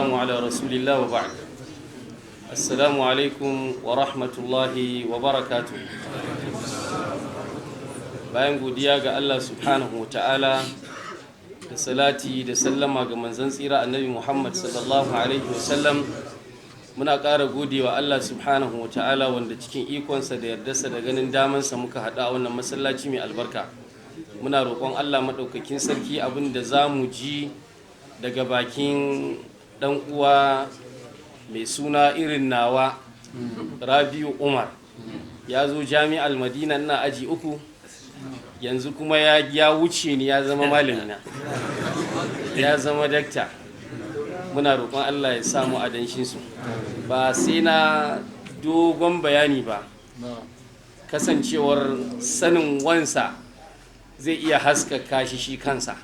على رسول الله وبعد السلام عليكم ورحمة الله وبركاته. bayan godiya ga Allah subhanahu wa ta'ala da salati da sallama ga manzon tsira annabi Muhammad sallallahu alaihi wasallam, muna ƙara godewa Allah subhanahu wa ta'ala wanda cikin ikonsa da yardarsa da ganin damansa muka haɗa a wannan masallaci mai albarka. Muna roƙon Allah maɗaukakin sarki abin da za mu ji daga bakin ɗan uwa mai suna irin nawa Rabiu Umar, ya zo jami'ar Madina ina aji 3, yanzu kuma ya wuce ni, ya zama malamina, ya zama dakta. Muna roƙon Allah ya samu adanshinsu. Ba sai na dogon bayani ba, kasancewar sanin wansa zai iya haskaka shi kansa,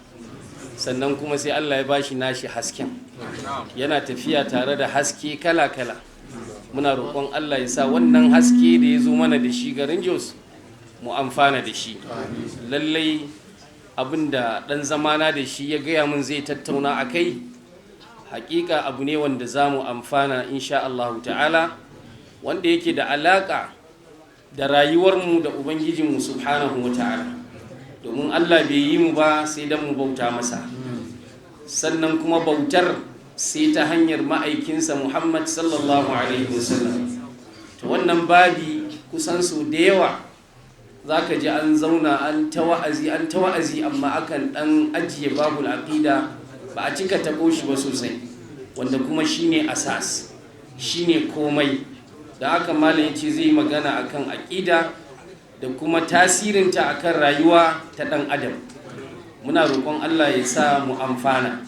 sannan kuma sai Allah ya bashi nashi hasken, yana tafiya tare da haske kala-kala. Muna roƙon Allah ya sa wannan haske da ya zo mana da shi garin Jos mu amfana da shi. Lallai abinda ɗan zamana da shi ya gaya mun zai tattauna a kai, hakika abu ne wanda za mu amfana insha Allah ta'ala, wanda yake da alaƙa da rayuwarmu da Ubangijinmu subhanahu wa ta'ala, domin Allah bai yi mu ba sai don mu bauta masa, sannan kuma bautar sai ta hanyar ma'aikinsa Muhammad sallallahu alaihi wasallam. To wannan babi kusan su da yawa za ka ji an zauna an ta wa'azi amma akan ɗan ajiye babul aqida, ba a cika taɓo shi ba sosai, wanda kuma shine asas, shine komai. da haka malam yace zai magana akan aqida da kuma tasirinta akan rayuwa ta ɗan adam. Muna roƙon Allah ya sa mu amfana.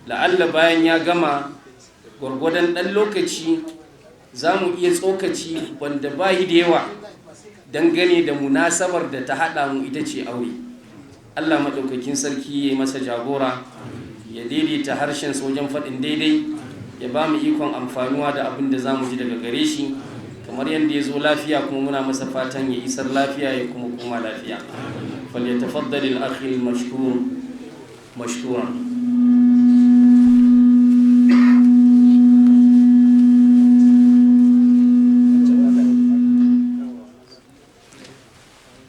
La'alla bayan ya gama gwargwadon ɗan lokaci za mu iya tsokaci wanda bayi da yawa dangane da munasabar da ta haɗa mu, ita ce aure. Allah maɗaukakin sarki ya yi masa jagora, ya daidaita harshen wajen faɗin daidai, ya ba mu ikon amfanuwa da abin da za mu ji daga gare shi, kamar yadda ya zo lafiya kuma muna masa fatan ya isar lafiya ya kuma koma lafiya. falyatafaddal al-akhi al-mashkur mashkuran.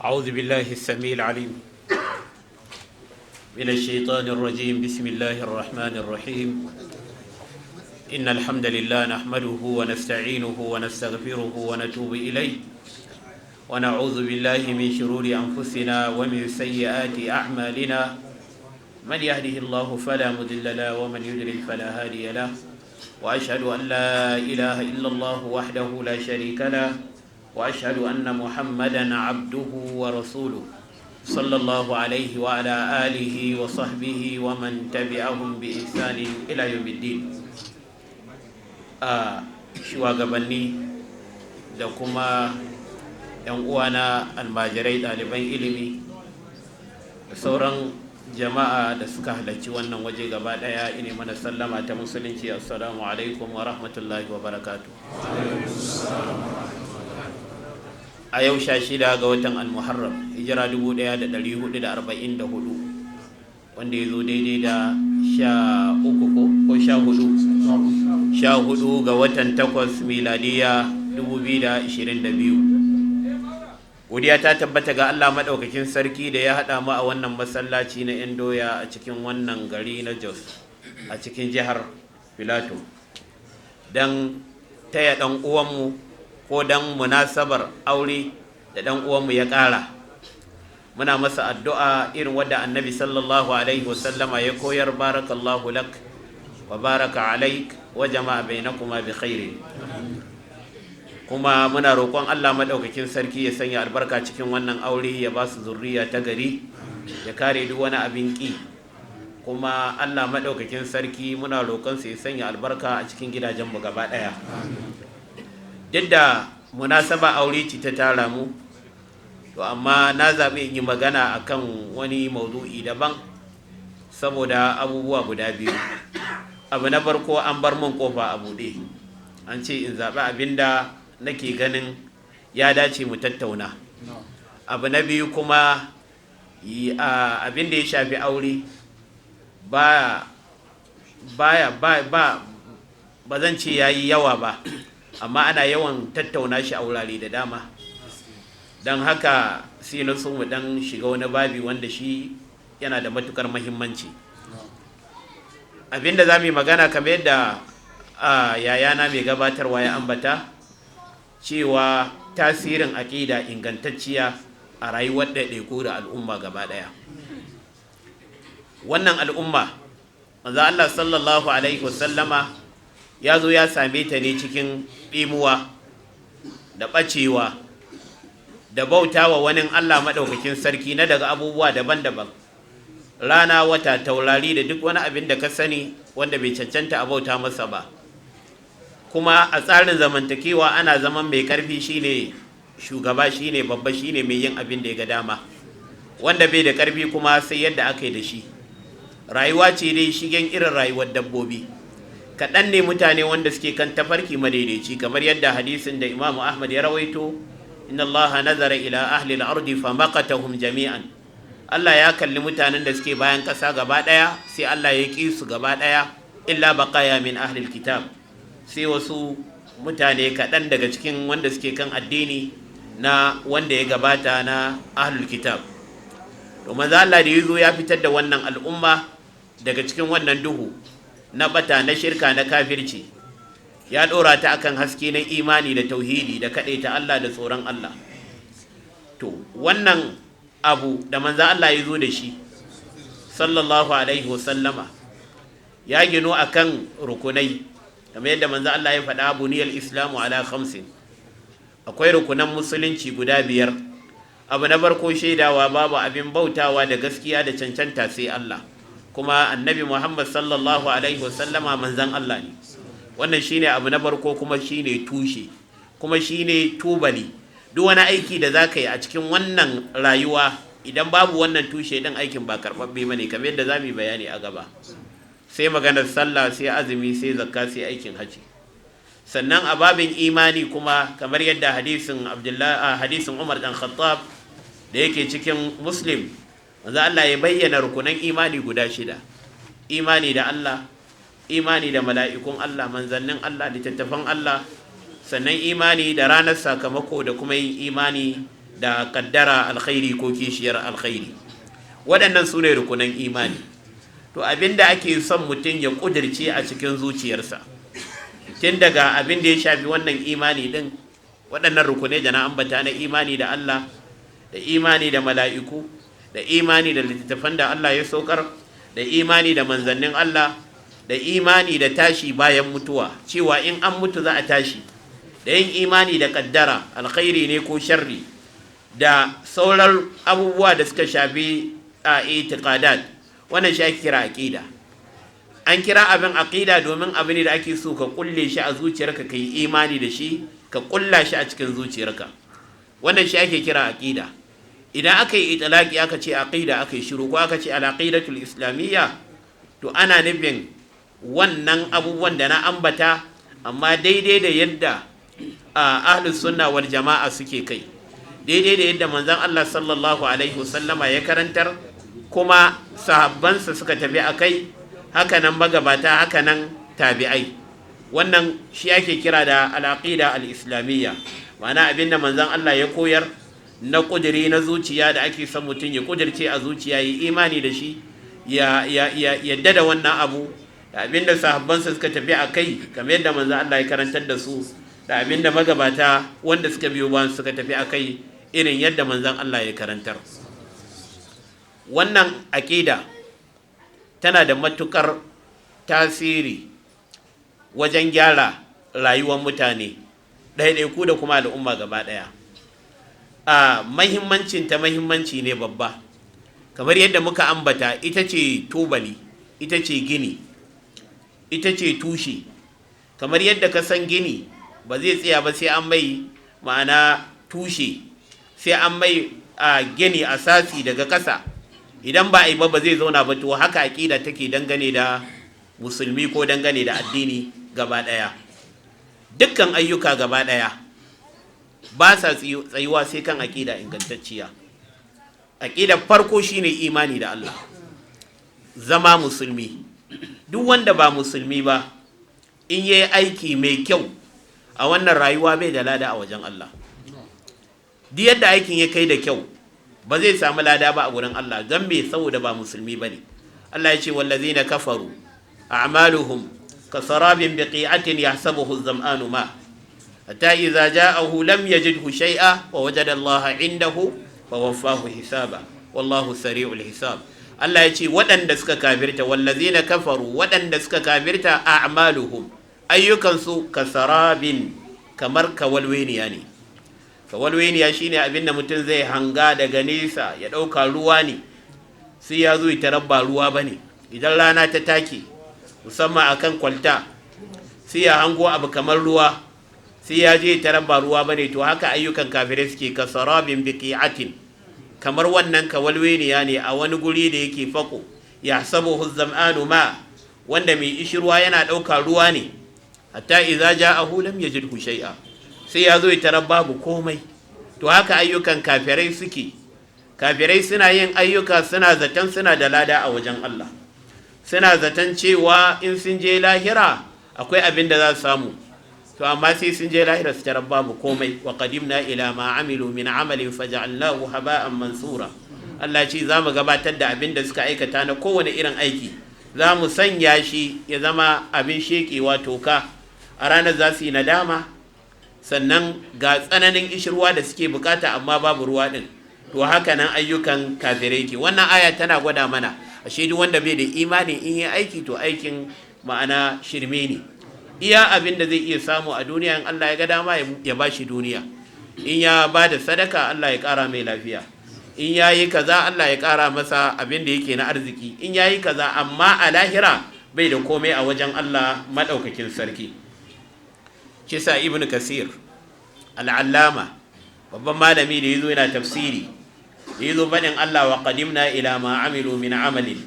أعوذ بالله السميع العليم من الشيطان الرجيم. بسم الله الرحمن الرحيم. إن الحمد لله نحمده ونستعينه ونستغفره ونتوب إليه، ونعوذ بالله من شرور أنفسنا ومن سيئات أعمالنا. من يهده الله فلا مضل له ومن يضلل فلا هادي له، وأشهد أن لا إله إلا الله وحده لا شريك له، وأشهد أن محمدا عبده ورسوله صلى الله عليه وعلى آله وصحبه ومن تبعهم بإحسان إلى يوم الدين. shugabanni da kuma 'yan uwana almajirai, ɗaliban ilimi da sauran jama'a da suka halarci wannan waje gaba ɗaya, ine mana sallama ta musulunci. Assalamu alaikum wa rahmatullahi wa barakatuh. A yau 16 ga watan al-Muharram, hijira 1444, wanda ya zo daidai da 14 ga watan 8 miladiya 2022. Godiya ta tabbata ga Allah maɗaukakin sarki da ya haɗa mu a wannan masallaci na 'yan doya a cikin wannan gari na Jos a cikin jihar Filato, don taya ɗan uwanmu ko dan munasabar aure da dan uwanmu ya ƙara. Muna masa addu'a irin wadda annabi sallallahu alaihi wasallama ya koyar, barakallahu lak wa baraka alaik wa jama'a bainakuma bi khairin. Kuma muna roƙon Allah madaukakin sarki ya sanya albarka cikin wannan aure, ya ba su zurriya ta gari, ya kare duk wani abin ƙi. Kuma Allah madaukakin sarki muna roƙon sa ya sanya albarka a cikin gidajenmu gaba ɗaya. Duk da munasaba aure ce ta tara mu, to amma na zaɓi in yi magana akan wani maudu'i daban saboda abubuwa guda biyu. Abu na farko, an bar min kofa a buɗe, an ce in zaɓi abinda nake ganin ya dace mu tattauna. Abu na biyu kuma, abinda ya shafi aure baya ba zan ce ya yi yawa ba, amma ana yawan tattauna shi a wurare da dama. Don haka sai na so mu dan shiga wani babi wanda shi yana da matukar mahimmanci. Abinda za mu yi magana kamar yadda yayana mai gabatarwa ya ambata, cewa tasirin aƙida ingantacciya a rayuwar ɗaiɗaiku da al'umma gaba ɗaya. Wannan al'umma, manzo Allah sallallahu alaihi wasallama ya zo ya same ta ne cikin ɗimuwa da ɓacewa da bautawa wani Allah maɗaukakin sarki na daga abubuwa daban-daban, rana, wata, taurari da duk wani abin da ka sani wanda bai cancanta a bauta masa ba. Kuma a tsarin zamantakewa ana zaman mai karfi shine shugaba, shine babba, shine mai yin abin da ya ga dama, wanda bai da karfi kuma sai yadda aka yi da shi. Rayuwa ce dai shigen irin rayuwar dabbobi. Kaɗan ne mutane wanda suke kan tafarki madaidaici, kamar yadda hadisin da Imam Ahmad ya rawaito, inna Allah nazara ila ahli al-ardi fa maqatahum jami'an. Allah ya kalli mutanen da suke bayan ƙasa gaba ɗaya, sai Allah ya ƙi su gaba ɗaya, illa baqaya min ahli al-kitab. Sai wasu mutane kaɗan daga cikin wanda suke kan addini na wanda ya gabata na ahlul kitab. To manzo Allah da yazo ya fitar da wannan al'umma daga cikin wannan duhu na bata, na shirka, na kafirci, ya ɗora ta akan haske na imani da tauhidi da kaɗaita Allah da tsoron Allah. To wannan abu da manzo Allah ya zo da shi sallallahu alaihi wasallama ya gino akan rukunai, kamar yadda manzo Allah ya faɗa, buniyal islamu ala khamsin. Akwai rukunan musulunci guda 5. Abu na farko, shaidawa babu abin bautawa da gaskiya da cancanta sai Allah, kuma annabi Muhammad sallallahu alaihi wasallama manzon Allah ne. Wannan shine abu na farko, kuma shine tushe, kuma shine tubali. Duk wani aiki da zaka yi a cikin wannan rayuwa, idan babu wannan tushe din, aikin ba karɓaɓɓe bane, kamar yadda zamu yi bayani a gaba. Sai maganar sallah, sai azumi, sai zakka, sai aikin haji. Sannan a babin imani kuma, kamar yadda hadisin Umar dan Khattab da yake cikin Muslim, manzo Allah ya bayyana rukunan imani guda 6. Imani da Allah, imani da mala'ikun Allah, manzannin Allah, littattafan Allah, sannan imani da ranar sakamako, da kuma yin imani da kaddara alkhairi ko kishiyar alkhairi. Waɗannan su ne rukunan imani. To abinda ake son mutum ya ƙudirce a cikin zuciyarsa, tun daga abin da ya shafi wannan imani ɗin, waɗannan rukunai da na ambata na imani da Allah, da imani da mala'iku, da imani da littattafan da Allah ya saukar, da imani da manzannin Allah, da imani da tashi bayan mutuwa, cewa in an mutu za a tashi, da yin imani da kaddara alkhairi ne ko sharri, da sauran abubuwa da suka shafi a itiqadat. Wannan shi ake kira aqida. An kira abin aqida domin abu ne da ake so ka kulle shi a zuciyarka, ka yi imani da shi, ka kulla shi a cikin zuciyarka. Wannan shi ake kira aqida. Idan aka yi itlaqi, aka ce aqida, aka yi shiru, ko aka ce al-aqidatul islamiyya, to ana nufin wannan abubuwan da na ambata, amma daidai da yadda ahlus sunna wal jama'a suke kai, daidai da yadda manzon Allah sallallahu alaihi wasallama ya karantar, kuma sahabbansa suka tafi akai, hakanan magabata, hakanan tabi'ai. Wannan shi ake kira da al-aqida al-islamiyya, ma'ana abinda manzon Allah ya koyar na kudiri na zuciya da ake son mutum ya kudirce a zuciya, yi imani da shi, ya yadda da wannan abu, da abinda sahabbansa suka tafi a kai, kamar yadda manzo Allah ya karantar da su, da abinda magabata wanda suka biyo bayan suka tafi a kai, irin yadda manzon Allah ya karantar. Wannan aqida tana da matukar tasiri wajen gyara rayuwar mutane ɗaiɗaiku da kuma al'umma gaba ɗaya. Mahimmanci ne babba, kamar yadda muka ambata, ita ce tubali, ita ce gini, ita ce tushe. Kamar yadda ka san gini ba zai tsaya ba sai an mai ma'ana tushe, sai an mai gini asasi daga ƙasa. Idan ba a yi ba zai zauna ba. To haka aƙida take dangane da musulmi ko dangane da addini gaba ɗaya. Dukkan ayyuka gaba ɗaya ba sa tsayuwa sai kan aƙida ingantacciya. Aƙidar farko shine imani da Allah, zama musulmi. Duk wanda ba musulmi ba in yayi aiki mai kyau a wannan rayuwa bai da lada a wajen Allah. Duk yadda aikin ya kai da kyau ba zai samu lada ba a gurin Allah, don me? Saboda ba musulmi bane. Allah ya ce wallazina kafaru a'maluhum kasarabin biqi'atin yahsabuhu az-zam'anu ma hatta idza ja'ahu lam yajidhu shay'a wa wajada Allah 'indahu fa waffahu hisaba wallahu sari'ul hisab. Allah ya ce waɗanda suka kafirta, wallazina kafaru, waɗanda suka kafirta a'maluhum, ayyukansu kasarabin, kamar kawalweniya ne. Kawalweniya shine abinda mutum zai hanga daga nesa ya ɗauka ruwa ne, sai ya zo ita rabba ruwa bane. Idan rana ta take musamman akan kwalta sai ya hango abu kamar ruwa, sai ya je ita rabba ruwa bane. To haka ayyukan kafirai suke, kasarabin biqi'atin, kamar wannan kawalweniya ne a wani guri da yake fako, yahsabuhu az-zam'anu ma, wanda mai ishirwa yana ɗauka ruwa ne, hatta idza ja'ahu lam yajidhu shay'a, sai ya zo ya tarar babu komai. To haka ayyukan kafirai suke. Kafirai suna yin ayyuka suna zaton suna da lada a wajen Allah, suna zaton cewa in sun je lahira akwai abin da za su samu. To amma sai sun je lahira su tarar babu komai. Wa qadimna ila ma amilu min amalin faja'alnahu haba'an mansura. Allah ce za mu gabatar da abin da suka aikata na kowane irin aiki, za mu sanya shi ya zama abin shekewa toka. A ranar za su yi nadama, sannan ga tsananin ishirwa da suke bukata amma babu ruwa din. To haka nan ayyukan kafirai ke. Wannan aya tana gwada mana ashe duk wanda bai da imani in yi aiki to aikin ma'ana shirme ne. Iya abin da zai iya samu a duniya, in Allah ya ga dama ya ba shi duniya. In ya ba da sadaka, Allah ya ƙara mai lafiya. In ya yi kaza, Allah ya ƙara masa abin da yake na arziki. In ya yi kaza, amma a lahira bai da komai a wajen Allah maɗaukakin sarki. Kisa Ibn Kasir al'allama, babban malami da ya zo yana tafsiri, da ya zo faɗin Allah wa qadimna ila ma amilu min amalin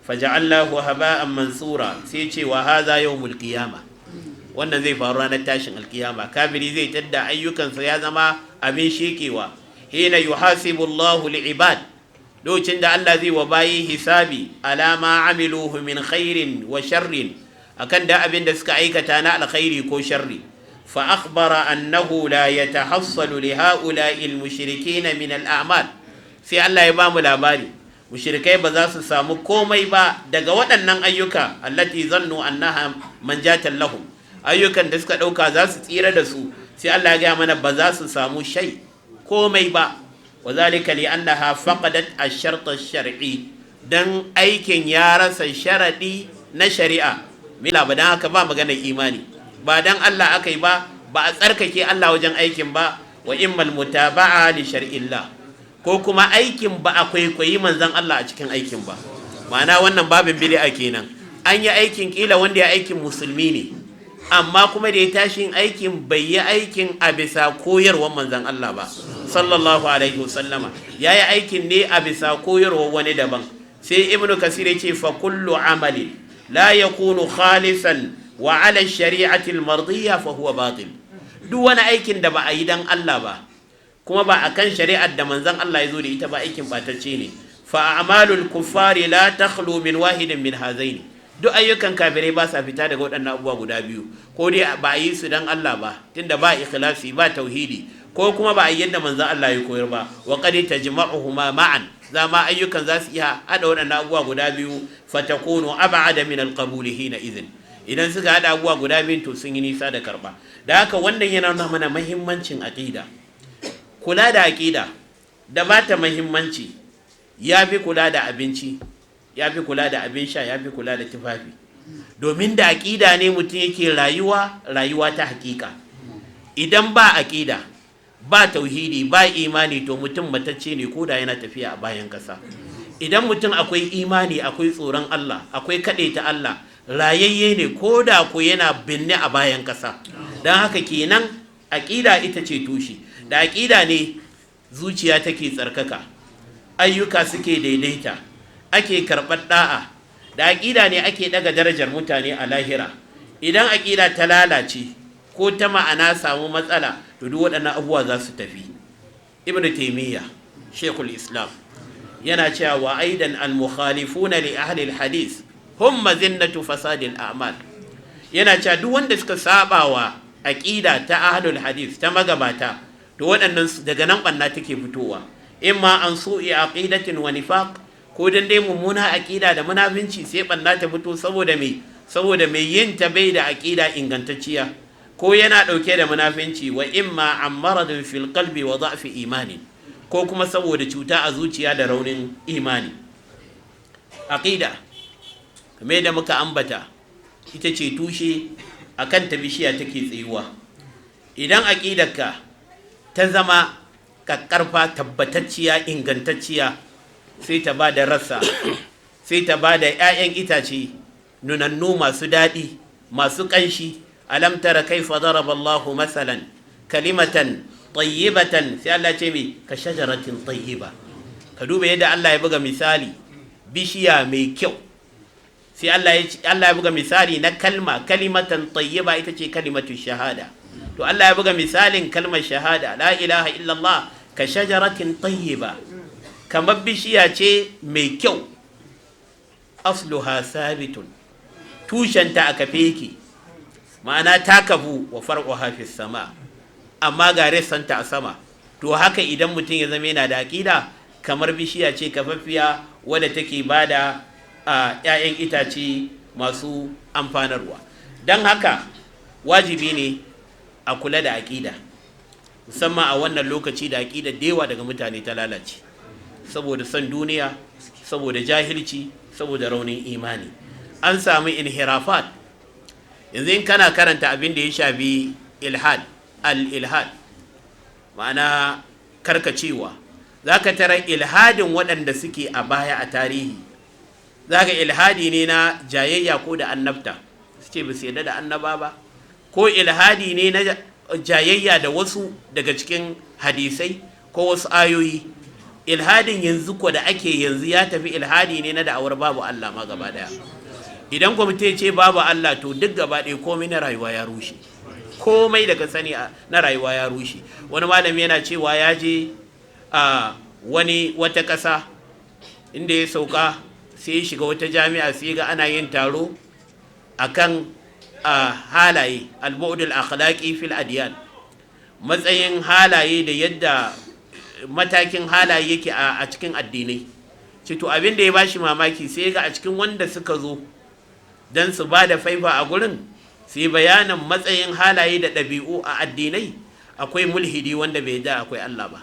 faja'alnahu haba'an mansura, sai ce wa hadha yawmul qiyamah. Wannan zai faru ranar tashin alkiyama. Kafiri zai tadda ayyukansa ya zama abin shekewa. Hina yuhasibu Allahu li'ibad, lokacin da Allah zai wa bayi hisabi ala ma amiluhu min khairin wa sharrin, akan da abin da suka aikata na alkhairi ko sharri. Fa akhbara annahu la yatahassalu li ha'ula'i al-mushrikeen min al-a'mal. Sai Allah ya ba mu labari mushrikai ba za su samu komai ba daga waɗannan ayyuka, allati zannu annaha manjatan lahum, ayyukan da suka ɗauka za su tsira da su. Sai Allah ya gaya mana ba za su samu komai ba. Wa zalika li annaha faqadat ash-shart ash-shar'i, dan aikin ya rasa sharadi na shari'a. Mila ba dan haka ba maganar imani, ba dan Allah akai ba a tsarkake Allah wajen aikin ba. Wa immal mutaba'a li shar'illah, ko kuma aikin ba a kwaikwayi manzon Allah a cikin aikin ba. Ma'ana wannan babin bid'a kenan. An yi aikin kila wanda ya aikin musulmi ne, amma kuma da ya tashi aikin bai yi aikin a bisa koyarwar manzon Allah ba sallallahu alaihi wasallama, ya yi aikin ne a bisa koyarwar wani daban. Sai Ibn Kasir ya ce fa kullu amalin la yakunu khalisan wa ala shari'ati al-mardiyya fa huwa batil. Duk wani aikin da ba a yi dan Allah ba, kuma ba akan shari'ar da manzon Allah ya zo da ita ba, aikin batacce ne. Fa a'malul kuffari la takhlu min wahidin min hazaini. Duk ayyukan kafirai ba sa fita daga waɗannan abubuwa guda biyu, ko dai ba a yi su dan Allah ba tunda ba ikhlasi ba tauhidi, ko kuma ba a yi yadda manzon Allah ya koyar ba. Wa qad tajma'uhuma ma'an, zama ayyukan za su iya hada waɗannan abubuwa guda biyu. Fatakunu ab'ada min al-qabuli hina idhin, idan suka hada abubuwa guda biyu to sun yi nisa da karba. Da haka wannan yana nuna mana muhimmancin aqida. Kula da aqida da bata muhimmanci yafi kula da abinci, ya fi kula da abin sha, ya fi kula da tufafi. Domin da aƙida ne mutum yake rayuwa ta hakika. Idan ba aƙida, ba tauhidi, ba imani, to mutum matacce ne ko da yana tafiya a bayan ƙasa. Idan mutum akwai imani, akwai tsoron Allah, akwai kaɗaita Allah, rayayye ne ko da ko yana binne a bayan ƙasa. Don haka kenan aƙida ita ce tushe. Da aƙida ne zuciya take tsarkaka, ayyuka suke daidaita, ake karɓar ɗa'a. Da aƙida ne ake ɗaga darajar mutane a lahira. Idan aƙida ta lalace ko ta ma'ana samu matsala, to duk waɗannan abubuwa za su tafi. Ibn Taymiyyah, Sheikhul Islam, yana cewa wa aidan al-mukhalifuna li ahli al-hadith hum mazinnatu fasadil a'mal. yana cewa duk wanda suka sabawa aqida ta ahlul hadith ta magabata to waɗannan daga nan banna take fitowa, imma an su'i aqidatin wa nifaq, ko dan dai mummuna aqida da munafinci sai banna ta fito saboda mai yin ta bai da aqida ingantacciya, ko yana dauke da munafinci, wa imma an maradin fil qalbi wa da'fi imani, ko kuma saboda cuta a zuciya da raunin imani. Aqida kamar da muka ambata ita ce tushe, akan ta bishiya take tsayuwa. Idan aqidarka ta zama kakkarfa, tabbatacciya, ingantacciya, sai ta ba da rassa, sai ta ba da 'ya'yan itace nunannu masu daɗi, masu ƙanshi. Alam tara kaifa daraba Allahu masalan kalimatan tayyibatan, sai Allah ce mai ka shajaratin tayyiba. Ka duba yadda Allah ya buga misali bishiya mai kyau, sai Allah ya buga misali na kalimatan tayyiba, ita ce kalimatu shahada. To Allah ya buga misalin kalmar shahada, la ilaha illallah, ka shajaratin tayyiba, kamar bishiya ce mai kyau, asluha sabitun, tushenta a kafe yake, ma'ana ta kafu, wa far'uha fis sama, amma ga ressanta a sama. To haka idan mutum ya zama yana da aqida, kamar bishiya ce kafaffiya wadda take bada ‘ya'yan itace masu amfanarwa. Don haka wajibi ne a kula da aƙida, musamman a wannan lokaci da aƙida da yawa daga mutane ta lalace saboda son duniya, saboda jahilci, saboda raunin imani. An samu inhirafat. Yanzu in kana karanta abin da ya shafi al-ilhad, ma'ana karkacewa, za ka tara ilhadin waɗanda suke a baya a tarihi, za ka ilhadi ne na jayayya ko da annabta, su ce ba su yadda da annaba ba, ko ilhadi ne na jayayya da wasu daga cikin hadisai ko wasu ayoyi. Ilhadin yanzu ko da ake yanzu ya tafi ilhadi ne na da'awar babu Allah ma gaba daya. Idan kwamite ce babu Allah, to duk gaba ɗaya komai na rayuwa ya rushe, komai daga sani na rayuwa ya rushe. Wani malami yana cewa ya je a wata ƙasa inda ya sauka, sai ya shiga wata jami'a, sai ga ana yin taro akan halaye, al-bu'dul akhlaqi fil adyan, matsayin halaye da yadda matakin halaye yake a cikin addinai. Ce to abin da ya bashi mamaki, sai ga a cikin wanda suka zo dan su ba da faifa a gurin, sai bayanin matsayin halaye da ɗabi'u a addinai, akwai mulhidi wanda bai da akwai Allah ba.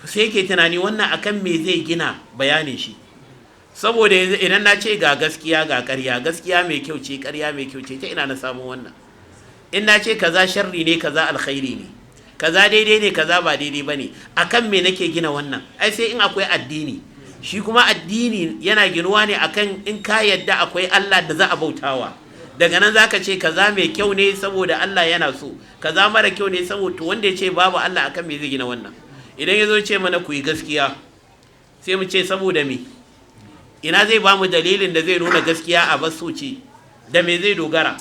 Sai yake tunani wannan akan me zai gina bayanin shi, saboda idan na ce ga gaskiya ga ƙarya, gaskiya mai kyau ce, ƙarya mai kyau ce, ta ina na samu wannan? In na ce kaza sharri ne, kaza alkhairi ne, kaza daidai ne, kaza ba daidai ba ne, akan me nake gina wannan? Ai sai in akwai addini. Shi kuma addini yana ginuwa ne akan in ka yadda akwai Allah da za a bautawa. Daga nan za ka ce kaza mai kyau ne saboda Allah yana so, kaza mara kyau ne saboda, wanda ya ce babu Allah akan me zai gina wannan? Idan ya zo ce mana ku yi gaskiya, sai mu ce saboda me? Ina zai ba mu dalilin da zai nuna gaskiya a basu ce, da me zai dogara?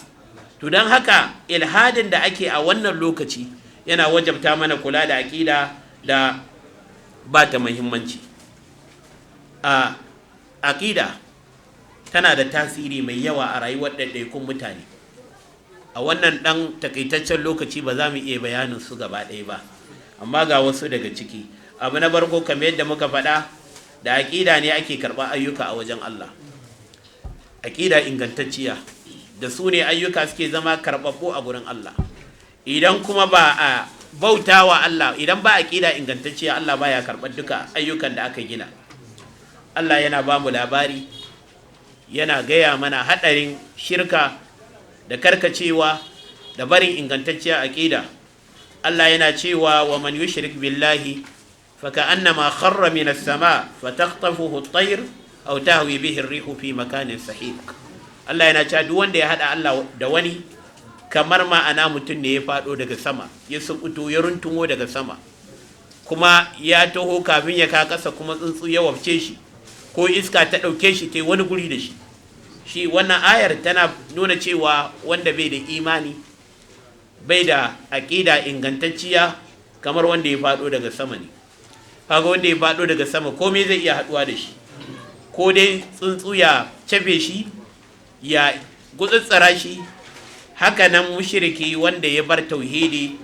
To don haka ilhadin da ake a wannan lokaci yana wajabta mana kula da aƙida da ba ta muhimmanci. A aƙida tana da tasiri mai yawa a rayuwar ɗaiɗaikun mutane. A wannan ɗan takaitaccen lokaci ba za mu iya bayanin su gaba ɗaya ba, amma ga wasu daga ciki. Abu na farko, kamar yadda muka faɗa, da aƙida ne ake karɓar ayyuka a wajen Allah. Aƙida ingantacciya, da su ne ayyuka suke zama karɓaɓɓu a gurin Allah. Idan kuma ba a bauta wa Allah, idan ba aƙida ingantacciya, Allah baya karɓar duka ayyukan da aka gina. Allah yana ba mu labari, yana gaya mana haɗarin shirka da karkacewa da barin ingantacciyar aƙida. Allah yana cewa wa man yushrik billahi فكأنما خر من السماء فتخطفه الطير أو تهوي به الريح في مكان سحيق. Allah yana cewa duk wanda ya hada Allah da wani, kamar ma ana mutum ne ya fado daga sama, ya sukuto ya runtumo daga sama, kuma ya taho kafin ya ka kasa, kuma tsuntsu ya wafce shi, ko iska ta dauke shi ta wani guri da shi. Shi wannan ayar tana nuna cewa wanda bai da imani, bai da aqida ingantacciya, kamar wanda ya fado daga sama ne. Kaga wanda ya faɗo daga sama komai zai iya haɗuwa da shi, ko dai tsuntsu ya cafe shi, ya gutsutsura shi, haka nan mushriki wanda ya bar tauhidi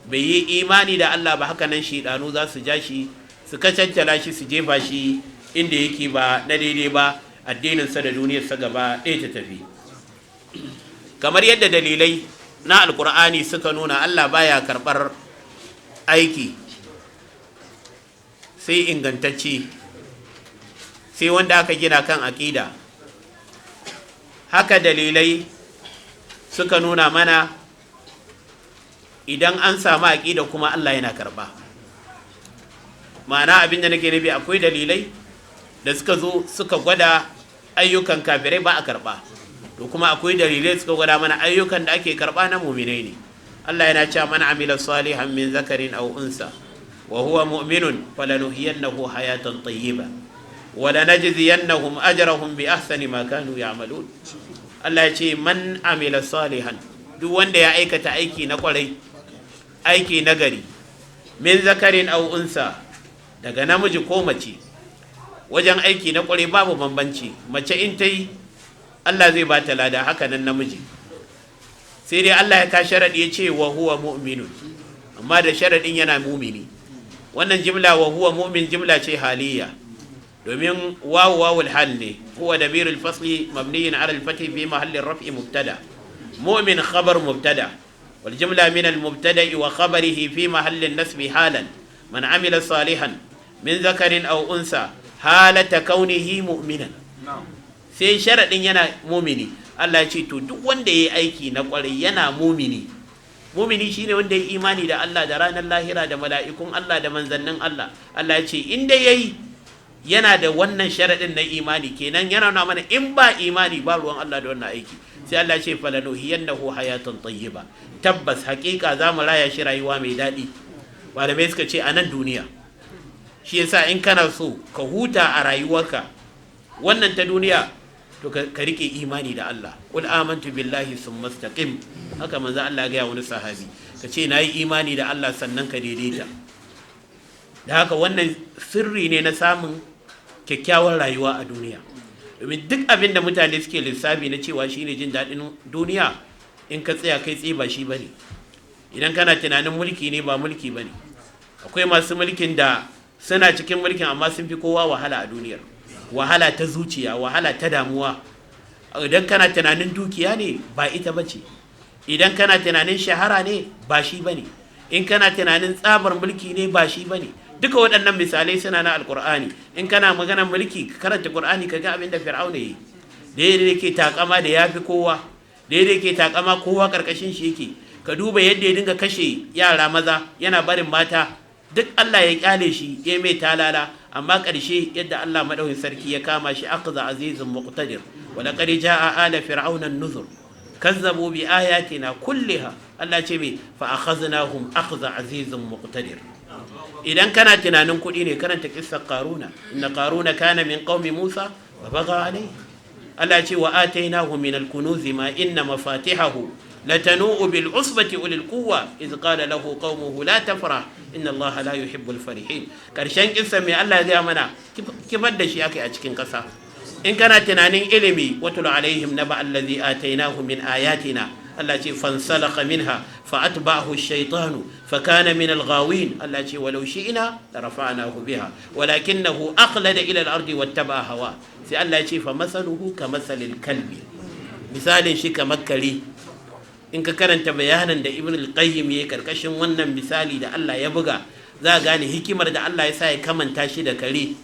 bai yi imani da Allah ba, haka nan shedanu za su ja shi su kacancala shi su jefa shi inda yake ba na daidai ba, addininsa da duniyarsa gaba ɗaya ta tafi. Kamar yadda dalilai na alkur'ani suka nuna, Allah baya karɓar aiki sai ingantacce, sai wanda aka gina kan aƙida. Haka dalilai suka nuna mana idan an samu aƙida kuma Allah yana karɓa. Ma'ana abin da nake nufi, akwai dalilai da suka zo suka gwada ayyukan kafirai ba a karɓa, to kuma akwai dalilai suka gwada mana ayyukan da ake karɓa na muminai ne. Allah yana cewa man amila salihan min zakarin aw unsa wa huwa mu'minun falanuhyiyannahu hayatan tayyiba wa lanajziyannahum ajrahum bi ahsani ma kanu ya'malun. Allah ya ce man amila salihan, duk wanda ya aikata aiki na kwarai, aiki na gari, min zakarin aw unsa, daga namiji ko mace. Wajen aiki na kwarai babu bambanci, mace in ta yi Allah zai ba ta lada, haka nan namiji. Sai dai Allah ya ka sharaɗi ya ce wa huwa mu'minun, amma da sharaɗin yana mumini. Wannan jimla wa huwa mu'min jimla ce haliyya, domin wawul hal ne. Huwa damirul fasli mabniyin ala al-fathi fi mahallin raf'i mubtada. Mu'min khabar mubtada, wal jumla min al-mubtada'i wa khabarihi fi mahallin nasbi halan. Man amila salihan min zakarin aw unsa halata kaunihi mu'minan. Sai sharaɗin yana mumini. Allah ya ce to duk wanda ya yi aiki na ƙwarai yana mumini. Mumini shine wanda ya yi imani da Allah da ranar lahira da mala'ikun Allah da manzannin Allah. Allah ya ce in dai yayi yana da wannan sharaɗin na imani, kenan yana nuna mana in ba imani ba ruwan Allah da wannan aiki. Sai Allah ya ce falanuhiyannahu hayatan tayyiba, tabbas haƙiƙa za mu raya shi rayuwa mai daɗi. Malamai suka ce a nan duniya. Shi yasa in kana so ka huta a rayuwarka wannan ta duniya, to ka rike imani da Allah. Qul amantu billahi summa istaqim, haka manzo Allah ga wani sahabi, ka ce nayi imani da Allah sannan ka daidaita. Da haka wannan sirri ne na samun kyakkyawar rayuwa a duniya. Domin duk abin da mutane suke lissafi na cewa shine jin daɗin duniya, in ka tsaya kai tsaye ba shi bane. Idan kana tunanin mulki ne, ba mulki bane. Akwai masu mulkin da suna cikin mulkin amma sun fi kowa wahala a duniyar, wahala ta zuciya, wahala ta damuwa. Idan kana tunanin dukiya ne, ba ita bace. Idan kana tunanin shahara ne, ba shi bane. In kana tunanin tsabar mulki ne, ba shi bane. Duka waɗannan misalai suna na alkur'ani. In kana maganar mulki, ka karanta qur'ani ka ga abin da fir'auna yi, da yake takama da yafi kowa, da yake takama kowa karkashin shi yake. Ka duba yadda ya dinga kashe yara maza, yana barin mata, duk Allah ya kyale shi, ya mai talala. Amma ƙarshe yadda Allah madaukakin sarki ya kama shi, aqza azizun muqtadir. Wa laqad jaa ala fir'auna an-nuzur kazzabu bi ayatina kulliha. Allah ce me fa akhadnahum aqza azizun muqtadir. Idan kana tunanin kuɗi ne, karanta kissar qaruna. Inna qaruna kana min qaumi Musa wa bagha alayhi. Allah ce wa atainahu min al-kunuzi ma inna mafatihahu latanu'u bil usbati ulil quwwa iz qala lahu qaumuhu la tafrah inna Allaha la yuhibbul farihin. Karshen kissa mai Allah ya ga mana, kibar da shi akai a cikin kasa. In kana tunanin ilimi, watul alaihim naba allazi atainahu min ayatina. Allah ce fansalakha minha fa atba'ahu ash-shaytanu fa kana min al-ghawin. Allah ce walau shi'na la rafa'nahu biha walakinahu aqlada ila al-ardi wattaba'a hawa. Sai Allah ce fa masaluhu kamasalil kalbi, misalin shi kamar kare. In ka karanta bayanan da Ibn al-Qayyim yayi karkashin wannan misali da Allah ya buga, za ka gane hikimar da Allah ya sa ya kamanta shi da kare,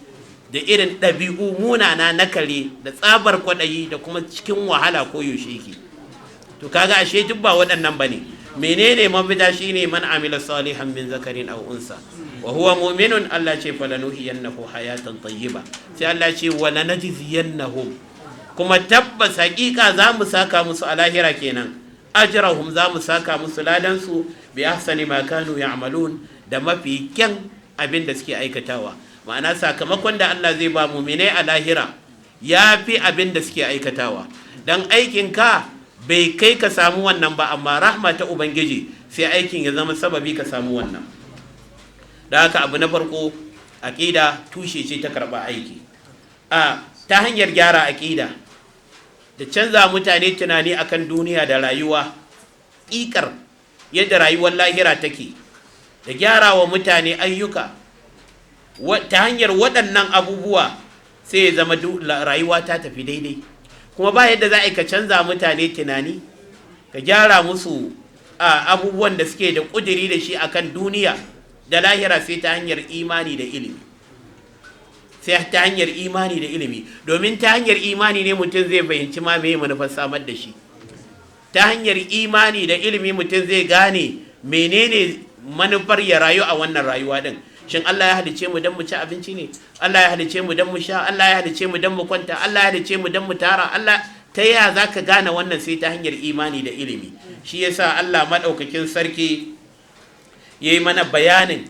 da irin ɗabi'u munana na kare, da tsabar kwaɗayi, da kuma cikin wahala ko yaushe yake. To kaga ashe duk ba waɗannan bane. Menene mafita? Shine man amila salihan min zakarin aw unsa wa huwa mu'minun. Allah ce falanuhiyannahu hayatan tayyiba. Sai Allah ce wala najziyannahum, kuma tabbas haƙiƙa za mu saka musu a lahira kenan, ajrahum, za mu saka musu ladan su bi ahsani ma kanu ya'malun, da mafi kyan abin da suke aikatawa. Ma'ana sakamakon da Allah zai ba mu'minai a lahira ya fi abin da suke aikatawa. Dan aikin ka bai kai ka samu wannan ba, amma rahma ta ubangiji sai aikin ya zama sababi ka samu wannan. Da haka abu na farko, aqida tushe ce ta karba aiki. Ta hanyar gyara aqida da canza mutane tunani akan duniya da rayuwa, haƙiƙar yadda rayuwar lahira take, da gyara wa mutane ayyuka ta hanyar waɗannan abubuwa, sai ya zama rayuwa ta tafi daidai. Kuma ba yadda za a ka canza mutane tunani, ka gyara musu abubuwan da suke da ƙudiri da shi akan duniya da lahira, sai ta hanyar imani da ilimi. Sai ta hanyar imani da ilimi, domin ta hanyar imani ne mutum zai fahimci ma me manufar samar da shi. Ta hanyar imani da ilimi mutum zai gane menene manufar ya rayu a wannan rayuwa din. Shin Allah ya halice mu don mu ci abinci ne? Allah ya halice mu don mu sha? Allah ya halice mu don mu kwanta? Allah ya halice mu don mu tara? Allah ta yaya za ka gane wannan? Sai ta hanyar imani da ilimi. Shi yasa Allah maɗaukakin sarki ya yi mana bayanin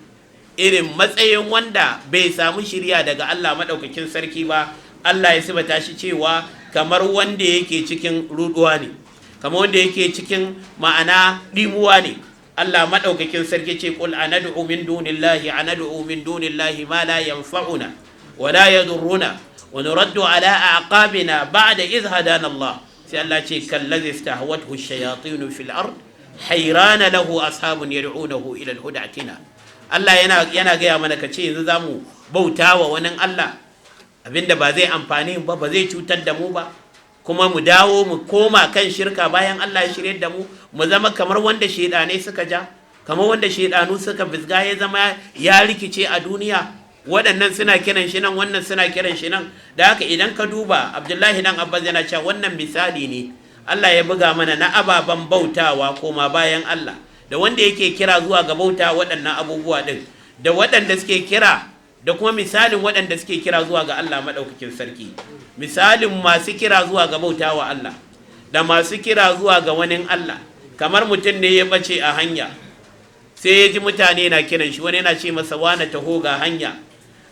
irin matsayin wanda bai samu shirya daga Allah maɗaukakin sarki ba. Allah ya sifata shi cewa kamar wanda yake cikin ruɗuwa ne, kamar wanda yake cikin ma'ana ɗimuwa ne. Allah maɗaukakin sarki ce, qul anad'u min dunillahi ma la yanfa'una wa la yadurruna wa nuraddu ala aqabina ba'da idh hadana Allah. Sai Allah ce, kallazi istahwathu ash-shayatin fil ard hayrana lahu ashabun yad'unahu ila al-huda atina. Allah yana gaya mana ka ce yanzu zamu bauta wa wani Allah abinda ba zai amfani ba, ba zai cutar da mu ba, kuma mu dawo mu koma kan shirka bayan Allah ya shirye da mu zama kamar wanda shedane suka ja, kamar wanda shedanu suka bizga, ya zama ya rikice a duniya. Waɗannan suna kiran shi nan, wannan suna kiran shi nan. Da haka idan ka duba, Abdullahi dan Abbas yana cewa wannan misali ne Allah ya buga mana na ababen bautawa koma bayan Allah, da wanda yake kira zuwa ga bauta waɗannan abubuwa din, da waɗanda suke kira, da kuma misalin waɗanda suke kira zuwa ga Allah maɗaukakin sarki. Misalin masu kira zuwa ga bauta wa Allah da masu kira zuwa ga wani Allah, kamar mutum ne ya bace a hanya, sai ya ji mutane na kiran shi, wani yana ce masa wane taho ga hanya,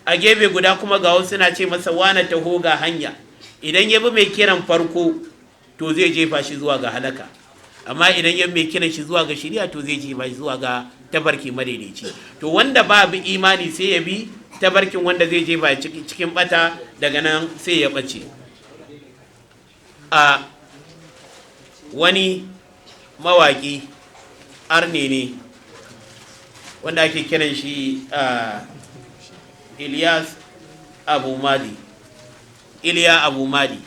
a gefe guda kuma ga wasu na ce masa wane taho ga hanya. Idan ya bi mai kiran farko to zai jefa shi zuwa ga halaka, amma idan ya mai kiran shi zuwa ga shiriya to zai jefa shi zuwa ga tabarki madaidaici. To wanda ba bi imani sai ya bi tabarkin wanda zai jefa cikin bata, daga nan sai ya bace. A wani mawaki arne ne wanda ake kiran shi Iliya Abu Madi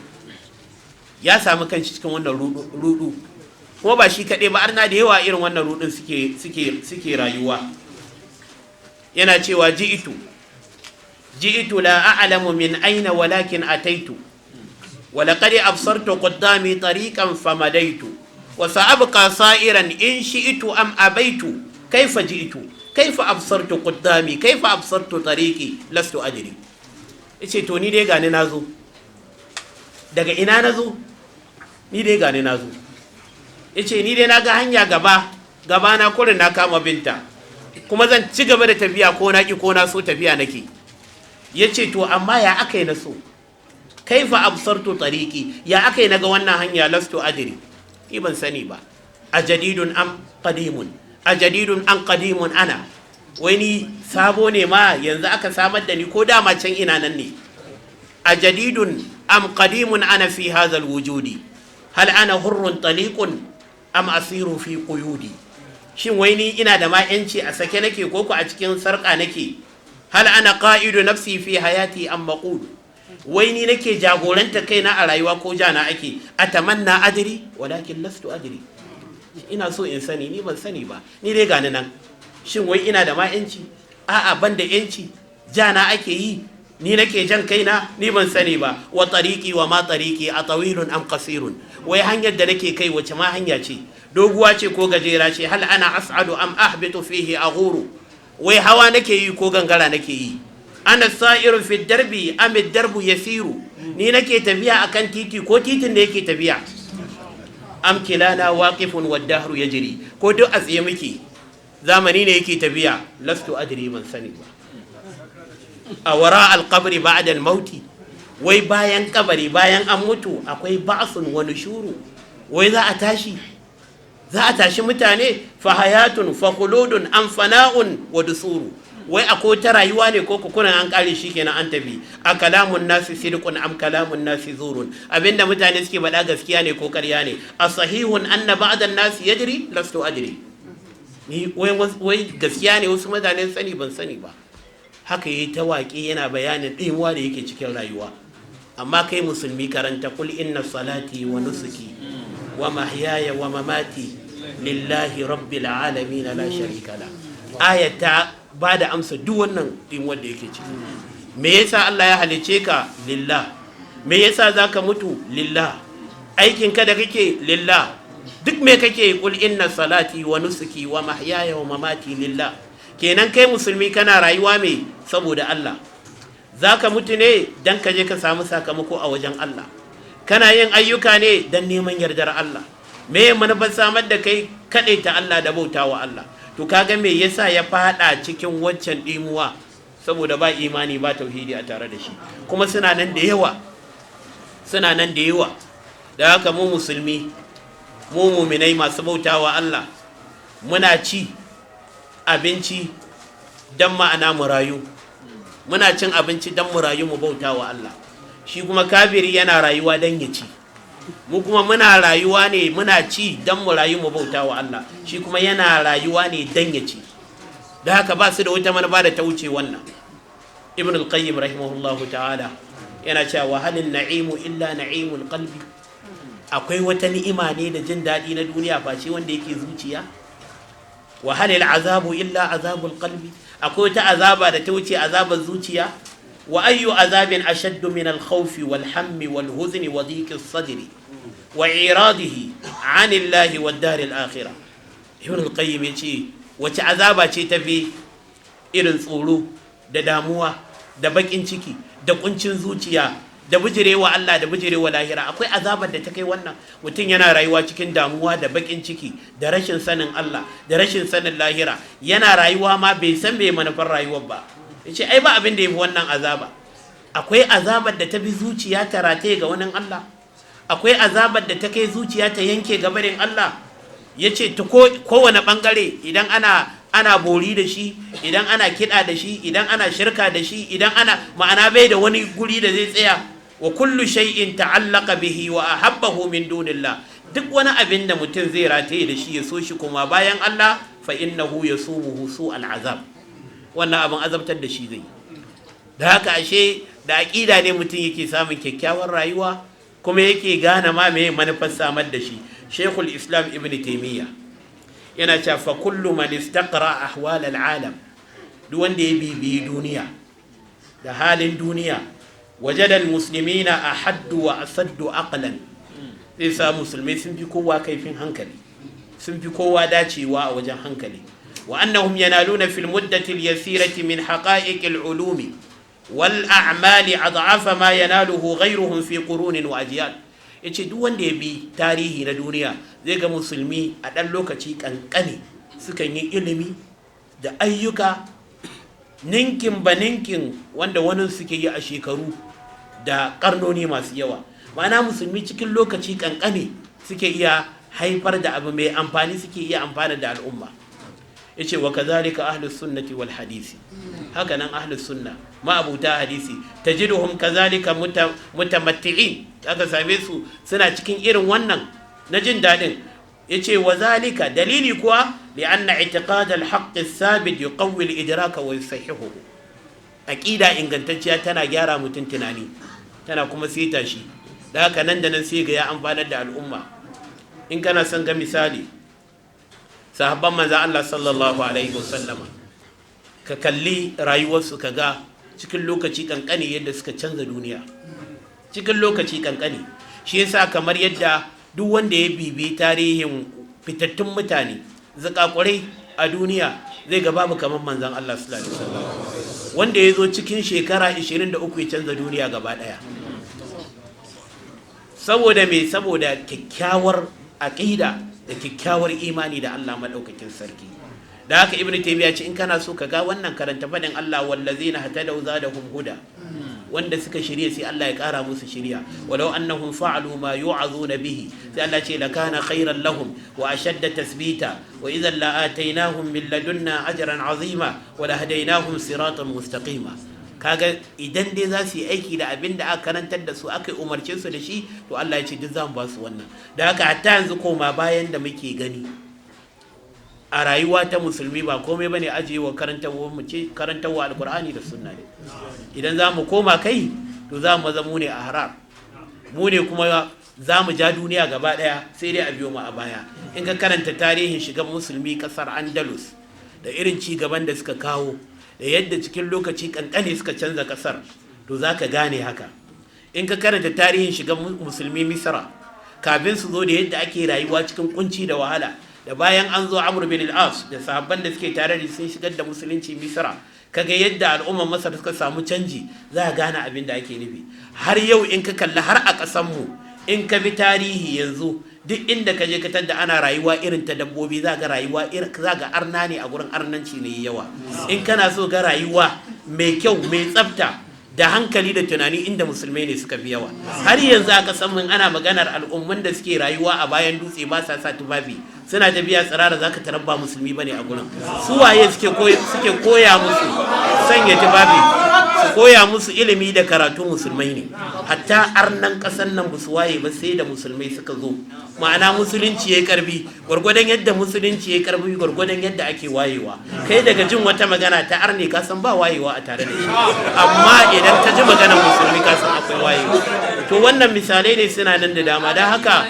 ya samu kanshi cikin wannan rudu, kuma ba shi kaɗai ba, arna da yawa irin wannan rudin suke rayuwa. Yana cewa ji'itu la a'lamu min aina walakin ataitu wa laqad absartu qaddami tariqan famadaitu wa sa'abqa sa'iran in shi'tu am abaitu kaifa ji'tu kaifa absartu qaddami kaifa absartu tariqi lastu adri. Yace to ni dai gani nazo, daga ina nazo? Ni dai gani nazo. Yace ni dai naga hanya gaba na kurin na kama binta, kuma zan ci gaba da tafiya ko na ki ko na so tafiya nake. Yace to amma ya akai na so? Kaifa absartu tariqi, ya akai naga wannan hanya lastu adri, ni ban sani ba. Ajadidun am qadimun, ajadidun an qadimun ana, wai ni sabo ne ma yanzu aka samar da ni ko dama can ina nan ne? Ajadidun am qadimun ana fi hadha alwujudi, hal ana hurrun taliqun am asiru fi quyudi. Shin wai ni ina da ma yanci a sake nake ko a cikin sarka nake? Hal ana qa'idu nafsi fi hayati am maqud, wai ni nake jagoranta kaina a rayuwa ko jana ake? Atamanna adri walakin lastu adri, ina so in sani ni ban sani ba, ni dai gani nan. Shin wai ina da ma yanci? A'a ban da yanci, jana ake yi, ni nake jan kaina, ni ban sani ba. Wa tariqi wa ma tariqi atawilun am qasirun, wai hanyar da nake kai wace ma hanya ce, doguwa ce ko gajera ce? Hal ana as'adu am ahbitu fihi aghuru, wai hawa nake yi ko gangara nake yi? Ana sa'iru fi darbi am ad-darbu yasiru, ni nake tafiya akan titi ko titin da yake tafiya? Am kilana waqifun wad-dahru yajri, ko duk a tsaye muke, zamani ne yake tafiya? Lastu adri, ban sani ba. A wara al-qabri ba'da al-mauti, wai bayan kabari, bayan an mutu akwai ba'sun wa nushuru, wai za a tashi mutane? Fa hayatun fa khuludun am fana'un wa dusuru, wai akwai ta rayuwa ne ko kuna an kare shi kenan an tafi a kalamun nasi sidqun am kalamun nasi zurun abinda mutane suke faɗa gaskiya ne ko ƙarya ne a sahihun anna ba'da nasi yajri lastu adri ni wai gaskiya ne wasu mutane sani ban sani ba haka yayi ta waƙe yana bayanin ɗimuwa da yake cikin rayuwa amma kai musulmi karanta kul inna salati wa nusuki wa mahyaya wa mamati lillahi rabbil alamin la sharika la ayata ba da amsa duk wannan ɗimuwar da yake ciki me yasa Allah ya halice ka lillah me yasa zaka mutu lillah aikin ka da kake lillah duk me kake kul inna salati wa nusuki wa mahyaya wa mamati lillah kenan kai musulmi kana rayuwa me saboda Allah zaka mutu ne dan ka je ka samu sakamako a wajen Allah kana yin ayyuka ne dan neman yardar Allah me manufar samar da kai ta Allah da bautawa Allah to kaga me yasa ya fada cikin waccan dimuwa saboda ba imani ba tauhidi a tare da shi kuma suna nan da yawa da haka mu musulmi mu muminai masu bautawa Allah muna ci abinci dan ma'ana mu rayu muna cin abinci dan mu rayu mu bautawa Allah shi kuma kafiri yana rayuwa dan ya ci mu kuma muna rayuwa ne muna ci dan mu rayu mu bautawa Allah shi kuma yana rayuwa ne dan ya ci da haka ba su da wata manufa da ta wuce wannan ibn al-qayyim rahimahullahu ta'ala yana cewa halin na'imu illa na'imul qalbi akwai wata ni'ima ne da jin daɗi na duniya face wanda yake zuciya wa halil azabu illa azabul qalbi akwai wata azaba da ta wuce azabar zuciya wa ayyu azabin ashaddu min al-khawfi wal hammi wal huzni wa dhiqi as-sadri wa iradihi 'ani Allahi wad dar al-akhirah ibn al-qayyim yace wace azaba ce tafi irin tsoro da damuwa da bakin ciki da kuncin zuciya da bijirewa Allah da bijirewa lahira akwai azabar da ta kai wannan mutum yana rayuwa cikin damuwa da bakin ciki da rashin sanin Allah da rashin sanin lahira yana rayuwa ma bai san me manufar rayuwar ba yace ai ba abin da yafi wannan azaba akwai azabar da ta bi zuciya ta rataye ga wani Allah akwai azabar da ta kai zuciya ta yanke gabarin Allah yace ta kowane bangare idan ana bori da shi idan ana kiɗa da shi idan ana shirka da shi idan ana ma'ana bai da wani guri da zai tsaya wa kullu shay'in ta'allaqa bihi wa ahabbahu min dunillah duk wani abin da mutum zai rataye da shi ya so shi kuma bayan Allah fa innahu yasumuhu su'al azab wannan abin azabtar da shi zai da haka ashe da aqida ne mutum yake samun kyakkyawar rayuwa kuma yake gane ma me manufar samar da shi Sheikhul Islam Ibn Taymiyyah yana cewa fa kullu man istaqra ahwal al-alam duk wanda ya bibiyi duniya da halin duniya wajada al-muslimina ahaddu wa asaddu aqlan sai sa musulmai sun fi kowa kaifin hankali sun fi kowa dacewa a wajen hankali wa annahum yanaluna fil muddati al-yasirati min haqa'iq al-ulumi wal a'mali adhafa ma yanaluhu ghayruhum fi qurunin wa ajyal yace duk wanda ya bi tarihi na duniya zai ga musulmi a ɗan lokaci ƙanƙani sukan yi ilimi da ayyuka ninkin ba ninkin wanda wani suke yi a shekaru da ƙarnoni masu yawa ma'ana musulmi cikin lokaci ƙanƙani suke iya haifar da abu mai amfani suke iya amfana da al'umma yace wa kazalika ahlus sunnati wal hadisi haka nan ahlus sunna ma'abuta hadisi tajiduhum kazalika mutamatti'in aka same su suna cikin irin wannan na jin dadin yace wa zalika dalili kuwa li anna i'tiqad al-haqq as-sabit yuqawwi al-idraka wa yusahihuhu aqida ingantacciya tana gyara mutun tunani tana kuma sita shi da haka nan da nan sai ga ya amfanar da al'umma in kana son ga misali sahabban manzan Allah sallallahu alaihi wasallama ka kalli rayuwarsu ka ga cikin lokaci kankani yadda suka canza duniya cikin lokaci kankani shi yasa kamar yadda duk wanda ya bibi tarihin fitattun mutane zakakurai a duniya zai ga babu kamar manzan Allah sallallahu alaihi wasallam wanda ya zo cikin shekara 23 ya canza duniya gaba daya saboda me saboda kyakkyawar aqida da kyakkyawar imani da Allah madaukakin sarki da haka ibnu taymiya ce in kana so ka ga wannan karanta fadin Allah wallazina hatadaw zadahum huda wanda suka shirya sai Allah ya kara musu shirya walau annahum fa'alu ma yu'azuna bihi sai Allah ce lakana khairan lahum wa ashadda tasbita wa idhan la'atainahum min ladunna ajran azima wa lahadainahum siratan mustaqima. Kaga idan dai za su yi aiki da abin da aka karantar da su aka umarce su da shi to Allah ya ce duk za mu ba su wannan. Da haka hatta yanzu koma bayan da muke gani a rayuwa ta musulmi ba komai bane ajiyewa karantarwa alkur'ani da sunna ne. Idan za mu koma kai to za mu zama mu ne a harar, mu ne kuma za mu ja duniya gaba daya, sai dai a biyo mu a baya. In ka karanta tarihin shigan musulmi kasar Andalus da irin ci gaban da suka kawo da yadda cikin lokaci kankane suka canza kasar, to za ka gane haka. In ka karanta tarihin shigan musulmi Misra kafin su zo da yadda ake rayuwa cikin kunci da wahala, da bayan an zo Amr bin al-As da sahabban da suke tare da sun shigar da musulunci Misra, kaga yadda al'ummar Masar suka samu canji, za ka gane abin da ake nufi. Har yau in ka kalli har a ƙasar mu, in ka bi tarihi yanzu duk inda ka je ka tadda ana rayuwa irin ta dabbobi, za ga rayuwa irin, za ga arna ne a gurin arnanci ne yawa. In kana so ga rayuwa mai kyau mai tsafta da hankali da tunani, inda musulmai ne suka fi yawa. Har yanzu aka san mun ana maganar al'umman da suke rayuwa a bayan dutse ba sa sa tufafi, suna tafiya tsirara, zaka tarar ba musulmi bane a gurin. Su waye suke koya musu sanya tufafi, su koya musu ilimi da karatu, musulmai ne. Hatta arnan kasan nan ba su waye ba sai da musulmai suka zo. Ma'ana musulunci yayi karbi, gwargwadon yadda musulunci yayi karbi gwargwadon yadda ake wayewa. Kai daga jin wata magana ta arne ka san ba wayewa a tare da shi, amma idan ka ji maganar musulmi ka san akwai wayewa. To wannan misalai ne suna nan da dama. Dan haka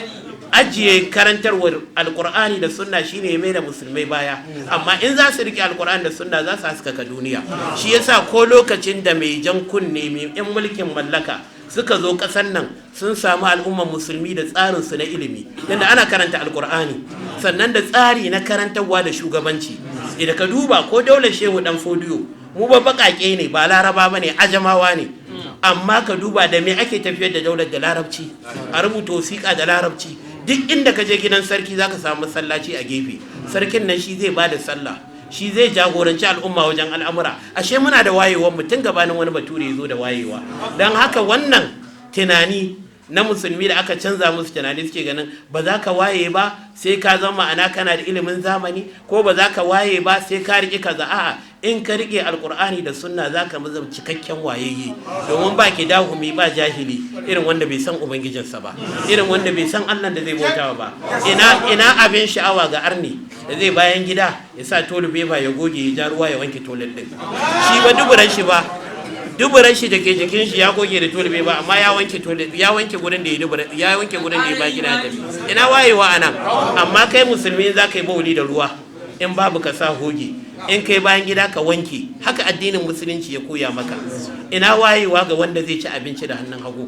ajiye karantarwar alkur'ani da sunna shine mai da musulmai baya, amma in za su rike alkur'ani da sunna za su haskaka duniya. Shi yasa ko lokacin da mai jan kunne mai yan mulkin mallaka suka zo kasan nan, sun samu al'ummar musulmi da tsarin su na ilimi, yanda ana karanta alkur'ani sannan da tsari na karantarwa da shugabanci. Idan ka duba ko daular Shehu Dan Fodiyo, mu ba bakake ne, ba laraba bane, ajamawa ne, amma ka duba da me ake tafiyar da daular da larabci, a rubuta wasiƙa da larabci. Duk inda ka je gidan sarki za ka samu masallaci a gefe, sarkin nan shi zai ba da sallah, shi zai jagoranci al'umma wajen al'amura. Ashe muna da wayewa, mutum gabanin wani bature ya zo da wayewa. Don haka wannan tunani na musulmi da aka canza musu tunani, suke ganin ba za ka waye ba sai ka zama ma'ana kana da ilimin zamani, ko ba za ka waye ba sai ka riƙe kaza. A'a, in ka riƙe alƙur'ani da sunna za ka zama cikakken wayayye, domin ba ki dahumi ba jahili irin wanda bai san ubangijinsa ba, irin wanda bai san Allah da zai bautawa ba. Ina abin sha'awa ga arni da zai bayan gida ya sa tolu beba ya goge ya ja ruwa ya wanke tolin din, shi ba duburan shi da ke jikin shi ya goge da tolbe ba, amma ya wanke gurin da ya ba gida da. Ina wayewa anan? Amma kai musulmi za ka yi bauli da ruwa, in babu ka sa hoge, in kai bayan gida ka wanke. Haka addinin musulunci ya koya maka. Ina wayewa ga wanda zai ci abinci da hannun hagu?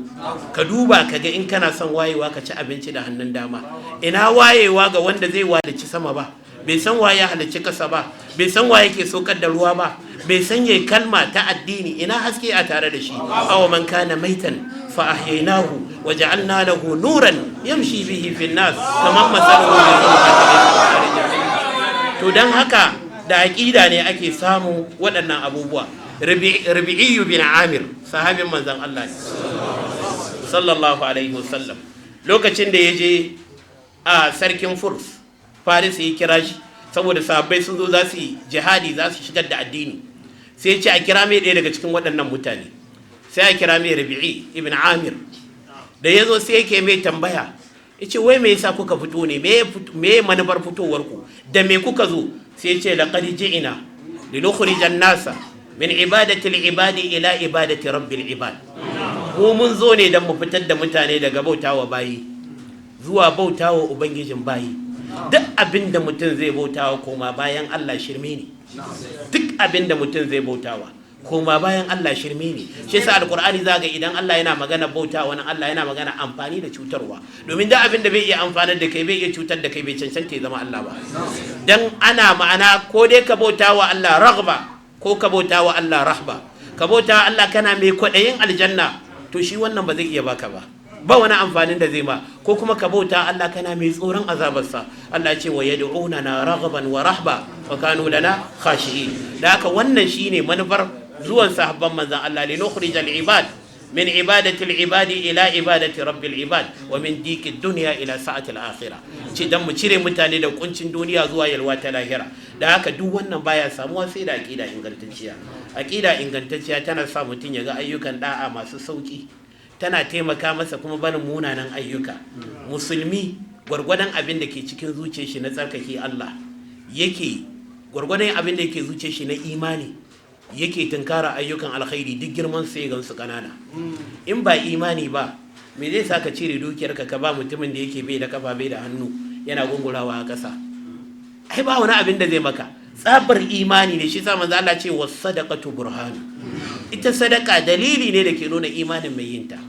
Ka duba ka ga in kana son wayewa ka ci abinci da hannun dama. Ina wayewa ga wanda zai wadaci sama ba, bai san waye halicci kasa ba, bai san waye ke sokar da ruwa ba, bai san yayi kalma ta addini. Ina haske a tare da shi? Aw man kana maitan fa ahyaynahu wa ja'alna lahu nuran yamshi bihi fi an-nas kama masaluhu to dan haka da aqida ne ake samu waɗannan abubuwa. Rabi'i bin Amir, sahabin manzon Allah sallallahu alaihi wasallam, lokacin da yaje a sarkin Faris ya kira shi saboda sahabbai sun zo za su yi jihadi, za su shigar da addini, sai ya ce a kira mai ɗaya daga cikin waɗannan mutane. Sai a kira mai Rabi'i ibn Amir. Da ya zo sai yake mai tambaya, ya ce wai me yasa kuka fito ne, me manufar fitowar ku, da me kuka zo? Sai ya ce laqad ji'ina linukhrijan nasa min ibadati al-ibadi ila ibadati rabbil ibad. Mu mun zo ne dan mu fitar da mutane daga bautawa bayi zuwa bautawa ubangijin bayi. Duk abin da mutum zai bautawa koma bayan Allah shirme ne. Duk abin da mutum zai bautawa koma bayan Allah shirme ne. Shi yasa alqur'ani zaga idan Allah yana magana bautawa nan, Allah yana magana amfani da cutarwa, domin duk abin da bai iya amfanar da kai, bai iya cutar da kai, bai cancanta ya zama Allah ba. Dan ana ma'ana ko dai ka bautawa Allah raghba ko ka bautawa Allah rahba. Ka bautawa Allah kana mai kwaɗayin aljanna, to shi wannan ba zai iya baka ba wani amfanin da zai ma. Ko kuma ka bauta Allah kana mai tsoron azabarsa. Allah ce wa yad'una na raghaban wa rahba wa kanu lana khashi'in. Da haka wannan shine manufar zuwan sahabban manzon Allah, li nukhrijal ibad min ibadatil ibadi ila ibadati rabbil ibad wa min dikid dunya ila sa'atil akhirah ce dan mu cire mutane da kuncin duniya zuwa yalwa ta lahira. Da haka duk wannan baya samuwa sai da aqida ingantacciya. Aqida ingantacciya tana sa mutum ya ga ayyukan da'a masu sauki, tana taimaka masa kuma barin munanan ayyuka. Musulmi gwargwadon abin da ke cikin zuciyar shi na tsarkake Allah yake, gwargwadon abin da yake zuciyar shi na imani yake tunkara ayyukan alkhairi, duk girman sai gansu kanana. In ba imani ba, me zai saka cire dukiyarka ka ba mutumin da yake bai da kafa bai da hannu yana gungurawa a ƙasa? Ai ba wani abin da zai maka. Tsabar imani ne, shi sa manzo Allah ce was sadaqatu burhan. Ita sadaka dalili ne da ke nuna imanin mai yinta.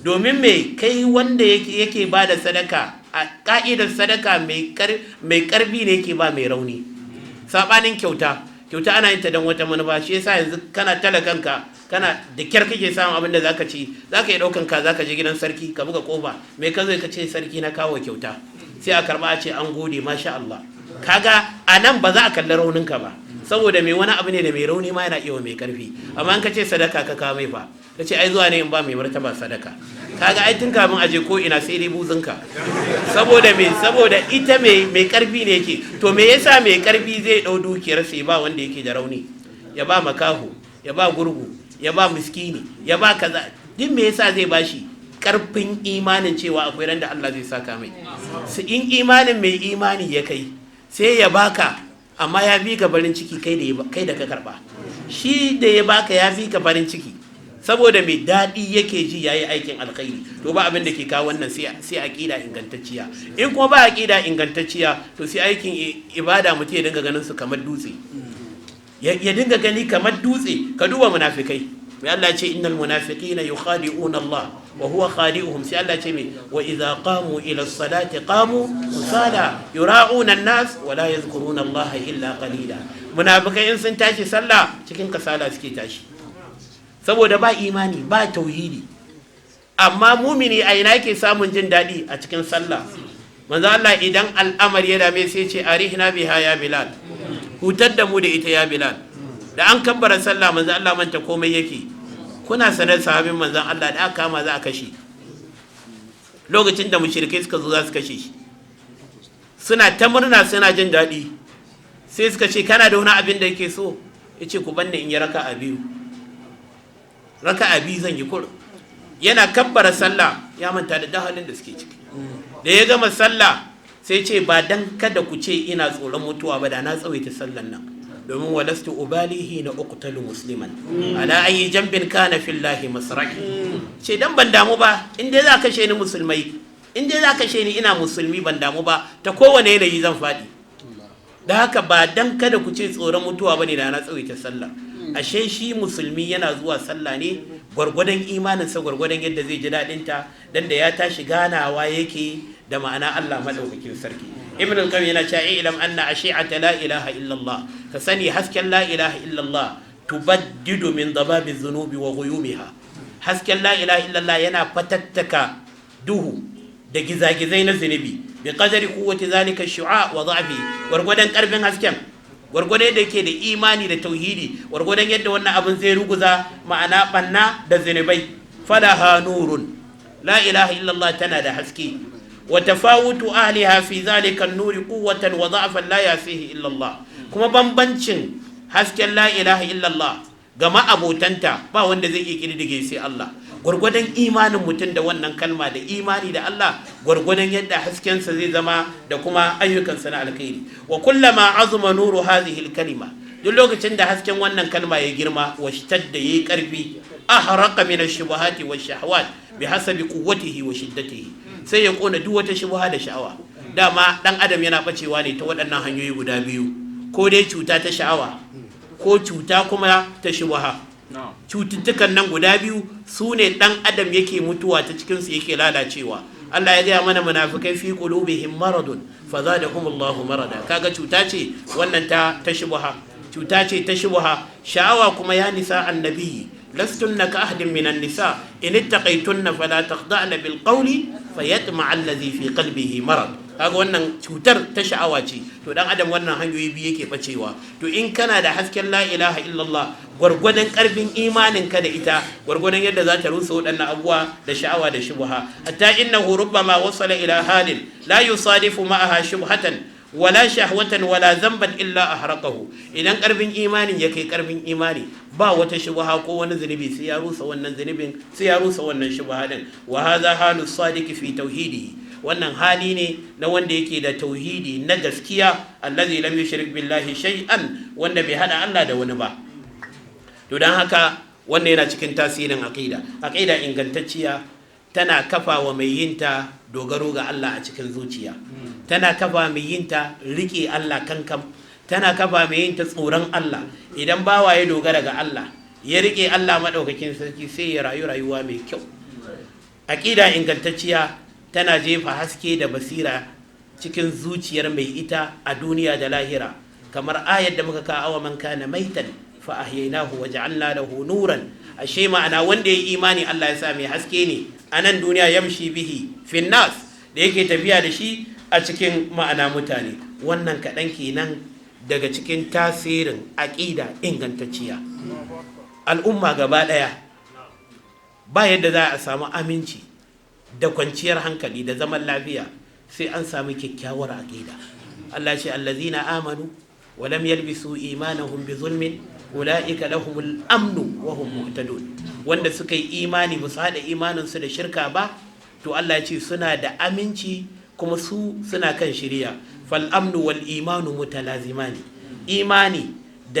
Domin me kai wanda yake ba da sadaka, a ka'idar sadaka mai karbi ne yake ba mai rauni. Sabanin kyauta ana yin ta don wata manufa. Shi yasa yanzu kana talakanka, kana da kyar kake samun abin da zaka ci, zaka yi daukan ka zaka je gidan sarki ka buga kofa, me ka zo ka ce sarki na kawo kyauta, sai a karba a ce an gode masha Allah. Kaga anan ba za a kalli rauninka ba, saboda mai wani abu ne da mai rauni ma yana iya mai karfi. Amma in ka ce sadaka ka kawo mai fa, ka ce ai zuwa ne in ba mai martaba sadaka, kaga ai tun kamin aje ko ina sai dai buzunka. Saboda ita mai karfi ne yake. To me yasa mai karfi zai dau dukiyar sai ba wanda yake da rauni, ya ba makaho, ya ba gurgu, ya ba miskini, ya ba kaza? Duk me yasa zai bashi? Karfin imanin cewa akwai ran da Allah zai saka mai. Su in imanin mai imani ya kai, sai ya baka, amma ya fi ka farin ciki kai da ka karba. Shi da ya baka ya fi ka farin ciki, saboda mai daɗi yake ji yayi aikin alkhairi. To ba abin da ke kawo wannan sai aqida ingantacciya. In kuma ba aqida ingantacciya, to sai aikin ibada mutum ya dinga ganin su kamar dutse, ya dinga gani kamar dutse. Ka duba munafikai, mai Allah ce innal munafiqina yukhadi'una Allah wa huwa khadi'uhum. Sai Allah ce mai wa idza qamu ila as-salati qamu kusala yura'una an-nas wa la yadhkuruna Allah illa qalila. Munafikai in sun tashi sallah cikin kasala suke tashi, saboda ba imani ba tauhidi. Amma mumini a ina yake samun jin daɗi? A cikin sallah. Manzo Allah idan al'amari ya dame sai ce arihna biha ya Bilal, hutar da mu da ita ya Bilal. Da an kabbara sallah manzo Allah manta komai yake. Kuna sanar sahabin manzo Allah da aka kama za a kashe, lokacin da mushrikai suka zo za su kashe shi, suna ta murna suna jin daɗi. Sai suka ce kana da wani abin da yake so? Yace ku banne in yi raka'a biyu zan yi kur. Yana kabbara sallah ya manta da halin da suke ciki. Da ya gama sallah sai ce ba dan kada ku ce ina tsoron mutuwa ba da na tsawaita sallan nan, domin walastu ubalihi na uqtalu musliman ala ayi jambin kana fillahi masraki. Ce dan ban damu ba in dai za kashe ni musulmai, in dai za kashe ni ina musulmi ban damu ba, ta kowane yanayi zan faɗi. Da haka ba dan kada ku ce tsoron mutuwa bane da na tsawaita sallah. Ashe shi musulmi yana zuwa sallah ne gwargwadon imaninsa, gwargwadon yadda zai ji daɗinta, dan da ya tashi ganawa yake da ma'ana Allah madaukakin sarki. Ibn al-Qayyim yana cewa ilam anna ashi'ata la ilaha illallah, ka sani hasken la ilaha illallah tubaddidu min dababi dhunubi wa ghuyumiha. Hasken la ilaha illallah yana fatattaka duhu da gizagizai na zunubi bi qadari quwwati zalika shu'a wa dha'fi. Gwargwadon karfin hasken, gwargwadon yadda yake da imani da tauhidi, gwargwadon yadda wannan abin zai ruguza ma'ana banna da zunubai. Falaha nurun, la ilaha illallah tana da haske. Wa tafawutu ahliha fi zalika an-nuri quwwatan wa dha'fan la yasihi illa Allah. Kuma bambancin hasken la ilaha illallah ga ma'abotanta ba wanda zai iya kididdige sai Allah. Gwargwadon imanin mutum da wannan kalma da imani da Allah, gwargwadon yadda haskensa zai zama da kuma ayyukansa na alkhairi. Wa kullama azuma nuru hadhihi al-kalima, duk lokacin da hasken wannan kalma ya girma wa shtadda yayi karfi, ahraqa min ash-shubuhati wash-shahawat bihasabi quwwatihi wa shiddatihi. Sai ya kona duk wata shubha da sha'awa. Dama dan adam yana bacewa ne ta waɗannan hanyoyi guda biyu, ko dai cuta ta sha'awa ko cuta kuma ta shubha. Cututtukan nan guda biyu su ne dan adam yake mutuwa ta cikinsu yake lalacewa. Allah ya gaya mana munafikai fi qulubihim maradun fazadahumullahu marada. Kaga cuta ce wannan ta shubha, cuta ce ta shubha. Sha'awa kuma ya nisa annabi lastunna ka ahdin minan nisa in ittaqaytunna fala taqda'na bil qawli fayatma'a alladhi fi qalbihi marad. kaga wannan cutar ta sha'awa ce. To dan adam wannan hanyoyi biyu yake bacewa. To in kana da hasken la ilaha illallah, gwargwadon karfin imanin ka da ita, gwargwadon yadda za ta rusa waɗannan abubuwa da sha'awa da shubha. Hatta innahu rubbama wasala ila halin la yusadifu ma'aha shubhatan wala shahwatan wala zamban illa ahraqahu. Idan karfin imanin ya kai karfin imani, ba wata shubha ko wani zunubi sai ya rusa wannan zunubin, sai ya rusa wannan shubha din. Wa hadha halu sadiq fi tauhidi, wannan hali ne na wanda yake da tauhidi na gaskiya, allazi lam yushrik billahi shay'an, wanda bai hada Allah da wani ba. To dan haka wannan yana cikin tasirin aqida ingantacciya tana kafa wa mai yinta dogaro ga Allah a cikin zuciya, tana kafa mai yinta rike Allah kankan, tana kafa mai yinta tsoron Allah. Idan bawa ya dogara ga Allah, ya rike Allah madaukakin sarki, sai ya rayu rayuwa mai kyau. Aqida ingantacciya tana jefa haske da basira cikin zuciyar mai ita a duniya da lahira, kamar ayar da muka kawo man kana maitan fa ahyaynahu wa ja'alna lahu nuran. Ashe ma'ana wanda ya imani Allah ya sa mai haske ne a nan duniya, yamshi bihi fin nas, da yake tafiya da shi a cikin ma'ana mutane. Wannan kaɗan kenan daga cikin tasirin aƙida ingantacciya. Al'umma gaba ɗaya ba yadda za a samu aminci da kwanciyar hankali da zaman lafiya sai an samu kyakkyawar aƙida. Allah ce allazina amanu wa lam yalbisu imanahum bi zulmin ula'ika lahumul amnu wa hum muhtadun. Wanda suka yi imani ba su haɗa imaninsu da shirka ba, to Allah ya ce suna da aminci kuma su suna kan shiriya. Fal amnu wal imanu mutalazimani, imani da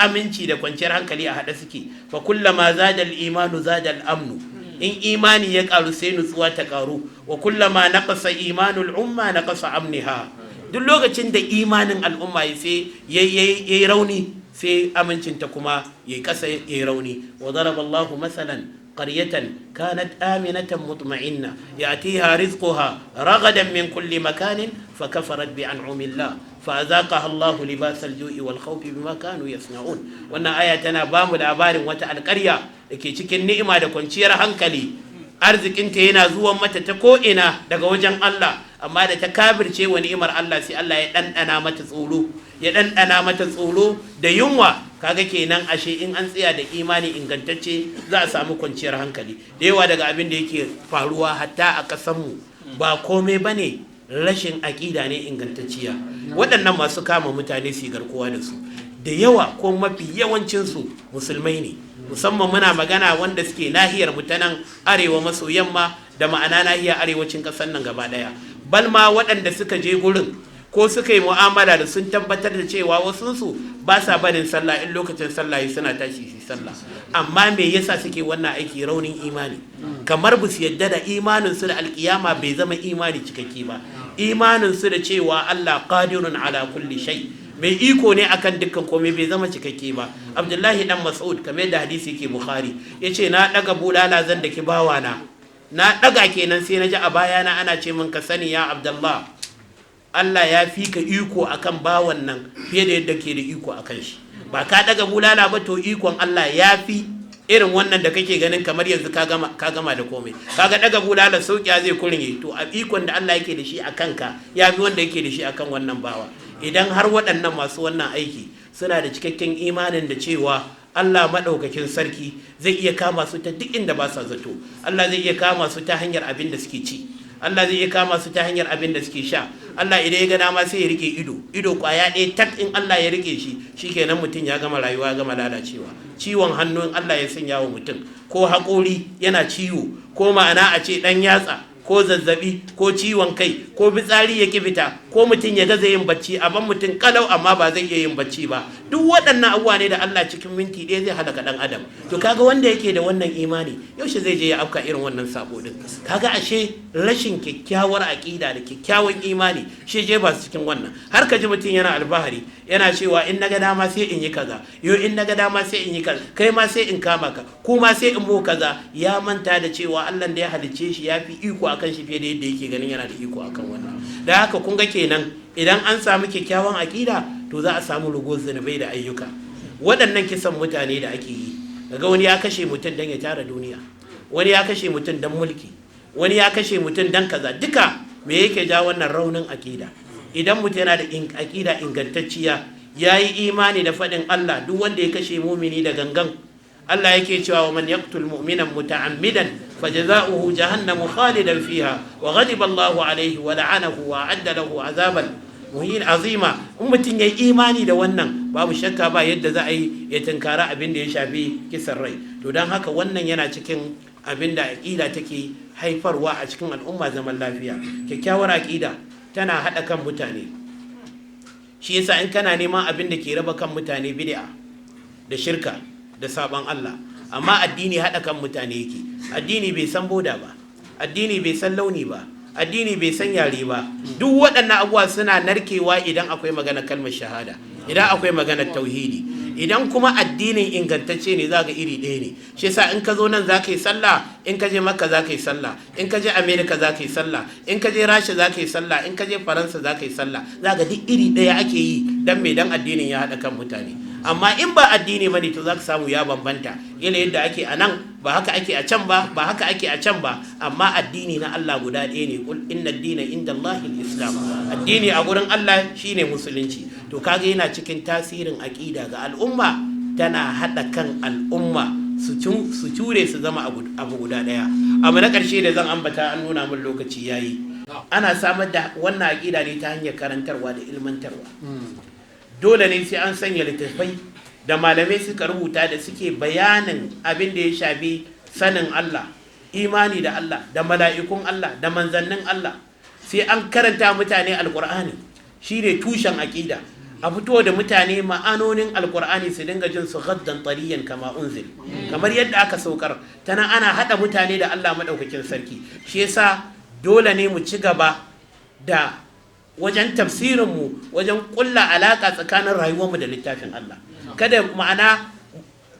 aminci da kwanciyar hankali a haɗe suke. Fa kullama zada al imanu zada al amnu, in imani ya karu sai nutsuwa ta karu. Wa kullama naqasa imanul umma naqasa amniha, duk lokacin da imanin al'umma sai yayi rauni, sai amincinta kuma yayi kasa yayi rauni. Wa daraba Allahu masalan qaryatan kanat aminatan mutma'inna ya'tiha rizquha ragadan min kulli makanin fakafarat bi an'amillah fa'azaqaha Allahu libasal ju'i wal khawfi bima kanu yasna'un. Wannan aya tana bamu labarin wata alƙarya dake cikin ni'ima da kwanciyar hankali, arzikinta yana zuwan mata ta ko'ina daga wajen Allah, amma da ta kafirce wa ni'imar Allah sai Allah ya ɗanɗana mata tsoro da yunwa. Kaga kenan ashe in an tsaya da imani ingantacce za a samu kwanciyar hankali. Da yawa daga abin da yake faruwa hatta a ƙasanmu ba komai bane rashin aƙida ne ingantacciya. Waɗannan masu kama mutane su garkuwa da su, da yawa ko mafi yawancinsu musulmai ne, musamman muna magana wanda suke nahiyar mu ta nan arewa maso yamma, da ma'ana nahiyar arewacin ƙasar nan gaba ɗaya. Balma waɗanda suka je gurin ko suka yi mu'amala da sun tabbatar da cewa wasunsu ba sa barin sallah, in lokacin sallah suna tashi su sallah. Amma me yasa suke wannan aiki? Raunin imani, kamar bu su yadda da imanin su da alkiyama bai zama imani cikakke ba. Imanin su da cewa Allah qadirun ala kulli shay, mai iko ne akan dukkan komai, bai zama cikakke ba. Abdullahi dan Mas'ud kamar da hadisi yake Bukhari yace na daga bulala zan daki bawana, na daga kenan sai na ji a bayana ana ce min ka sani ya Abdullah, Allah ya fi ka iko akan bawan nan fiye da yadda ke da iko akan shi. Ba ka daga bulala ba, to ikon Allah ya fi irin wannan da kake ganin kamar yanzu ka gama da komai. Kaga daga bulala sauƙiya zai kurinye, to a ikon da Allah yake da shi a kanka ya fi wanda yake da shi akan wannan bawa. Idan har waɗannan masu wannan aiki suna da cikakken imanin da cewa Allah maɗaukakin sarki zai iya kama su ta duk inda ba sa zato, Allah zai iya kama su ta hanyar abin da suke ci, Allah zai iya kama su ta hanyar abin da suke sha. Allah idan ya ga dama sai ya rike ido kwaya ɗaya tak, in Allah ya rike shi shikenan mutum ya gama rayuwa, ya gama lalacewa. Ciwon hannu in Allah ya sanya wa mutum, ko haƙori yana ciwo, ko ma'ana a ce ɗan yatsa, ko zazzabi, ko ciwon kai, ko fitsari ya fita, ko mutum ya gaza yin bacci, ban mutum kalau amma ba zai iya yin bacci ba. Duk waɗannan abubuwa ne da Allah cikin minti ɗaya zai halaka ɗan adam. To kaga wanda yake da wannan imani yaushe zai je ya afka irin wannan sabo din? Kaga ashe rashin kyakkyawar aƙida da kyakkyawan imani shi je ba su cikin wannan. Har ka ji mutum yana albahari, yana cewa in naga dama sai in yi kaza, yo in naga dama sai in yi kaza, kai ma sai in kama ka, kuma sai in mu kaza. Ya manta da cewa Allah da ya halicce shi ya fi iko akan shi fiye da yadda yake ganin yana da iko akan wannan. Da haka kun ga kenan idan an samu kyakkyawan aƙida, to za a samu rugo zunubai da ayyuka. Waɗannan kisan mutane da ake yi, daga wani ya kashe mutum don ya tara duniya, wani ya kashe mutum don mulki, wani ya kashe mutum don kaza, duka me yake ja wannan raunin aƙida? Idan mutum yana da aƙida ingantacciya, ya yi imani da faɗin Allah, duk wanda ya kashe mumini da gangan, Allah yake cewa wa man yaqtul mu'minan muta'ammidan fajaza'uhu jahannamu khalidan fiha wa ghadiba Allahu alayhi wa la'anahu wa adda lahu azaban muhin azima. In mutum ya yi imani da wannan, babu shakka ba yadda za a yi ya tunkara abin da ya shafi kisan rai. To don haka wannan yana cikin abin da aƙida take haifarwa a cikin al'umma zaman lafiya. Kyakkyawar aƙida tana haɗa kan mutane. Shi yasa in kana neman abin da ke raba kan mutane, bid'a da shirka da sabon Allah. Amma addini haɗa kan mutane yake. Addini bai san boda ba, addini bai san launi ba, addini bai san yare ba. Duk waɗannan abubuwa suna narkewa idan akwai magana kalmar shahada, idan akwai maganar tauhidi. Idan kuma addinin ingantacce ne, za ga iri ɗaya ne. Shi yasa in ka zo nan za ka yi sallah, in ka je Makka za ka yi sallah, in ka je Amerika za ka yi sallah, in ka je Rasha za ka yi sallah, in ka je Faransa za ka yi sallah, za ga duk iri ɗaya ake yi. Dan me? Dan addinin ya haɗa kan mutane. Amma in ba addini bane, to za ka samu ya bambanta. Yana yadda ake a nan ba haka ake a can ba, ba haka ake a can ba. Amma addini na Allah guda ɗaya ne. Qul inna ad-dina inda Allahi al-Islam. Addini a gurin Allah shine musulunci. To kaga yana cikin tasirin aƙida ga al'umma, tana haɗa kan al'umma su cure su zama abu guda ɗaya. Abu na ƙarshe da zan ambata, an nuna min lokaci yayi. Ana samar da wannan aƙida ne ta hanyar karantarwa da ilmantarwa. Dole ne sai an sanya littattafai da malamai suka rubuta da suke bayanin abin da ya shafi sanin Allah, imani da Allah, da mala'ikun Allah, da manzannin Allah. Sai an karanta mutane alƙur'ani, shi ne tushen aƙida. A fito da mutane ma'anonin alƙur'ani su dinga jin su gaddan tariyan kama unzil, kamar yadda aka saukar. Tana ana haɗa mutane da Allah maɗaukakin sarki. Shi yasa dole ne mu ci gaba da wajen tafsirinmu, wajen ƙulla alaƙa tsakanin rayuwarmu da littafin Allah. Kada ma'ana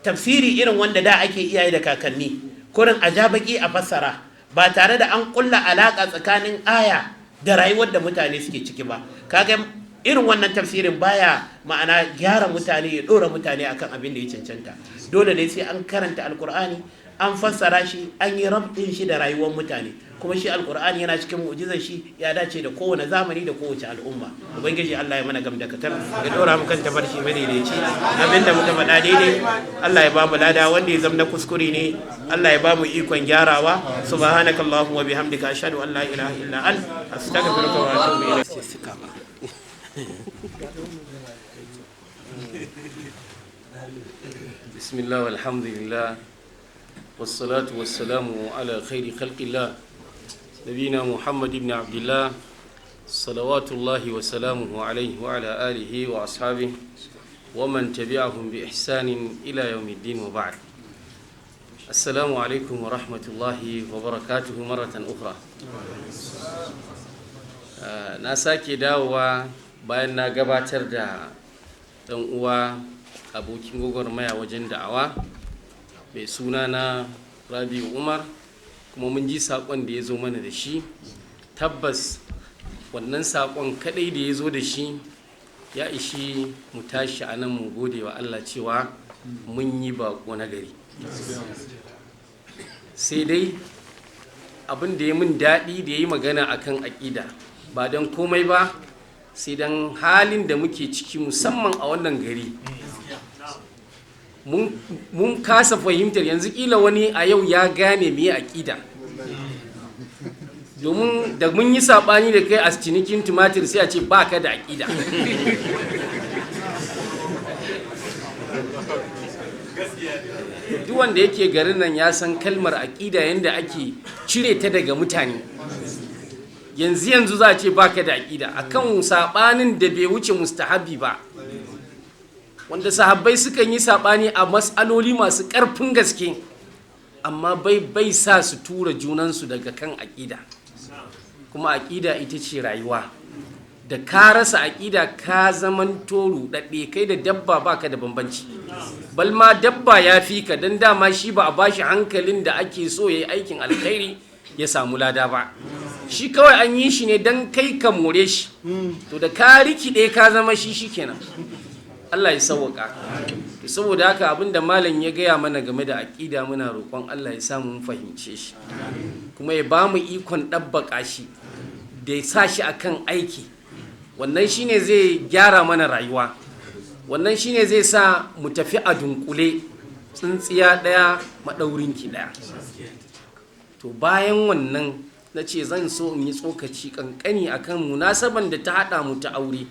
tafsiri irin wanda da ake iyaye da kakanni, kurin a ja baki a fassara, ba tare da an ƙulla alaƙa tsakanin aya da rayuwar da mutane suke ciki ba. Kaga irin wannan tafsirin baya ma'ana gyara mutane, ya ɗora mutane akan abin da ya cancanta. Dole ne sai an karanta alkur'ani, an fassara shi, an yi rabin shi da rayuwar mutane. Kuma shi alkur'ani yana cikin mu'jizar shi, ya dace da kowane zamani da kowace al'umma. Ubangiji Allah ya mana gamdakatar, ya dora mu kan tafarki madaidaici. Abinda muka faɗa daidai, Allah ya ba mu lada. Wanda ya zama kuskure ne, Allah ya ba mu ikon gyarawa. Subhanakallahumma wa bihamdika, ashhadu an la ilaha illa anta, astaghfiruka wa atubu ilayk. Bismillah walhamdulillah wassalatu wassalamu ala khairi khalqillah nabina Muhammad ibn Abdullah salawatullahi wa salamuhu alayhi wa ala alihi wa ashabihi wa man tabi'ahum bi ihsanin ila yawmiddin wa ba'd. Assalamu alaikum wa rahmatullahi wa barakatuhu maratan ukhra. Na sake dawowa bayan na gabatar da ɗan uwa abokin gwagwarmaya wajen da'awa mai suna na Rabi'u Umar, kuma mun ji saƙon da ya zo mana da shi. Tabbas wannan saƙon kaɗai da ya zo da shi ya ishi mu tashi a nan mu gode wa Allah cewa mun yi baƙo na gari. Sai dai abin da ya mun daɗi da ya yi magana akan aƙida, ba don komai ba sai don halin da muke ciki musamman a wannan gari. Mun kasa fahimtar, yanzu kila wani a yau ya gane me aƙida, domin da mun yi saɓani da kai a cinikin tumatir sai a ce ba ka da aƙida. Duk wanda yake garin nan ya san kalmar aƙida yadda ake cire ta daga mutane. Yanzu za a ce baka da aƙida akan saɓanin da bai wuce mustahabi ba, wanda sahabbai sukan yi saɓani a matsaloli masu ƙarfin gaske, amma bai sa su tura junansu daga kan aƙida. Kuma aƙida ita ce rayuwa. Da ka rasa aƙida ka zamanto ruɗaɗɗe, kai da dabba baka da bambanci. Balma dabba ya fi ka, don dama shi ba a bashi hankalin da ake so ya yi aikin alkhairi ya samu lada ba. Shi kawai an yi shi ne don kai ka more shi. To da ka rikide ka zama shi kenan. Allah ya sauwaka. Saboda haka abinda malam ya gaya mana game da aƙida, muna roƙon Allah ya samu mun fahimce shi, kuma ya ba mu ikon ɗabbaƙa shi da ya sa shi akan aiki, wannan shine zai gyara mana rayuwa, wannan shine zai sa mu tafi a dunkule tsintsiya ɗaya maɗaurinki ɗaya. To bayan wannan na ce zan so in yi tsokaci kankani akan munasaban da ta haɗa mu ta aure.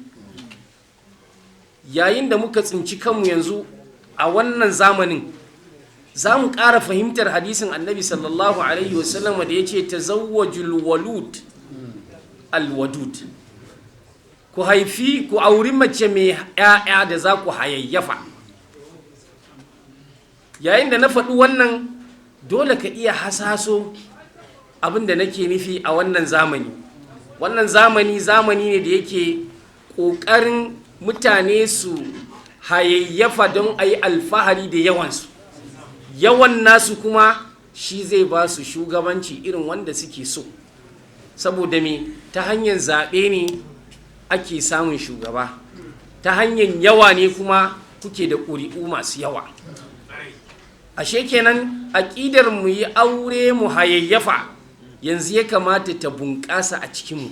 Yayin da muka tsinci kanmu yanzu a wannan zamanin, za mu ƙara fahimtar hadisin annabi sallallahu alaihi wasallam da ya ce tazawwajul walud alwadud, ku haifi ku auri mace mai ‘ya'ya da za ku hayayyafa. Yayin da na faɗi wannan, dole ka iya hasaso abin da nake nufi a wannan zamani. Wannan zamani ne da yake ƙoƙarin mutane su hayayyafa don a yi alfahari da yawansu. Yawan nasu kuma shi zai ba su shugabanci irin wanda suke so. Saboda me, ta hanyar zaɓe ne ake samun shugaba, ta hanyar yawa ne kuma kuke da ƙuri'u masu yawa. Ashe kenan aƙidar mu yi aure mu hayayyafa yanzu ya kamata ta bunƙasa a cikinmu.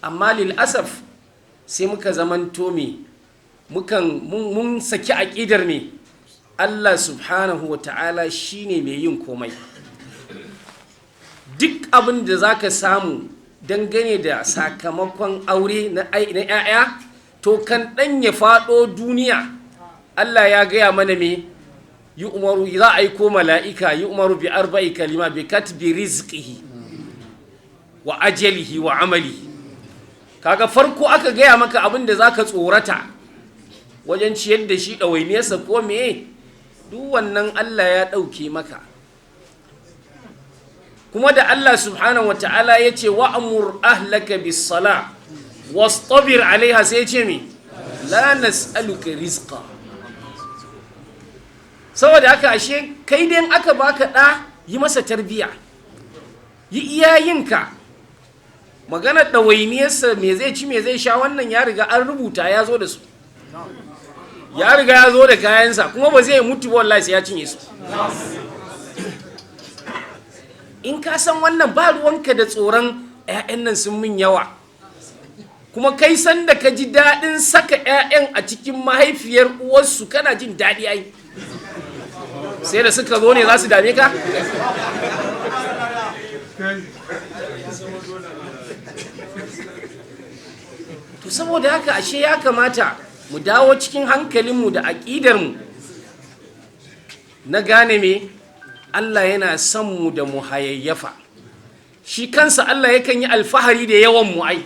Amma lil'asaf sai muka zamanto me, mun saki aƙidar me, Allah subhanahu wa ta'ala shi ne mai yin komai. Duk abin da za ka samu dangane da sakamakon aure na ‘ya'ya, to kan ɗan ya faɗo duniya, Allah ya gaya mana me, yi umaru za a aiko mala'ika, yi umaru bi arba'i kalima bi katbi rizqihi wa ajalihi wa amali. Kaga farko aka gaya maka abin da za ka tsorata wajen ciyar da shi ɗawainiyarsa ko me, duk wannan Allah ya ɗauke maka. Kuma da Allah subhanahu wa ta'ala ya ce wa'amur ahlaka bis sala wastabir alaiha, sai ya ce me, la nas'aluka rizqa. Saboda haka ashe kai dai aka baka ɗa, yi masa tarbiya, yi iyayenka. Maganar ɗawainiyarsa me zai ci me zai sha, wannan ya riga an rubuta, ya zo da su, ya riga ya zo da kayansa, kuma ba zai mutu wallahi sai ya cinye su. In ka san wannan, ba ruwanka da tsoron 'ya'yan nan sun min yawa, kuma kai san da ka ji daɗin saka 'ya'yan a cikin mahaifiyar uwarsu, kana jin daɗi ai, sai da suka zo ne za su dame ka. To saboda haka ashe ya kamata mu dawo cikin hankalinmu da aƙidarmu na gane me, Allah yana son mu da mu hayayyafa. Shi kansa Allah yakan yi alfahari da yawan mu ai.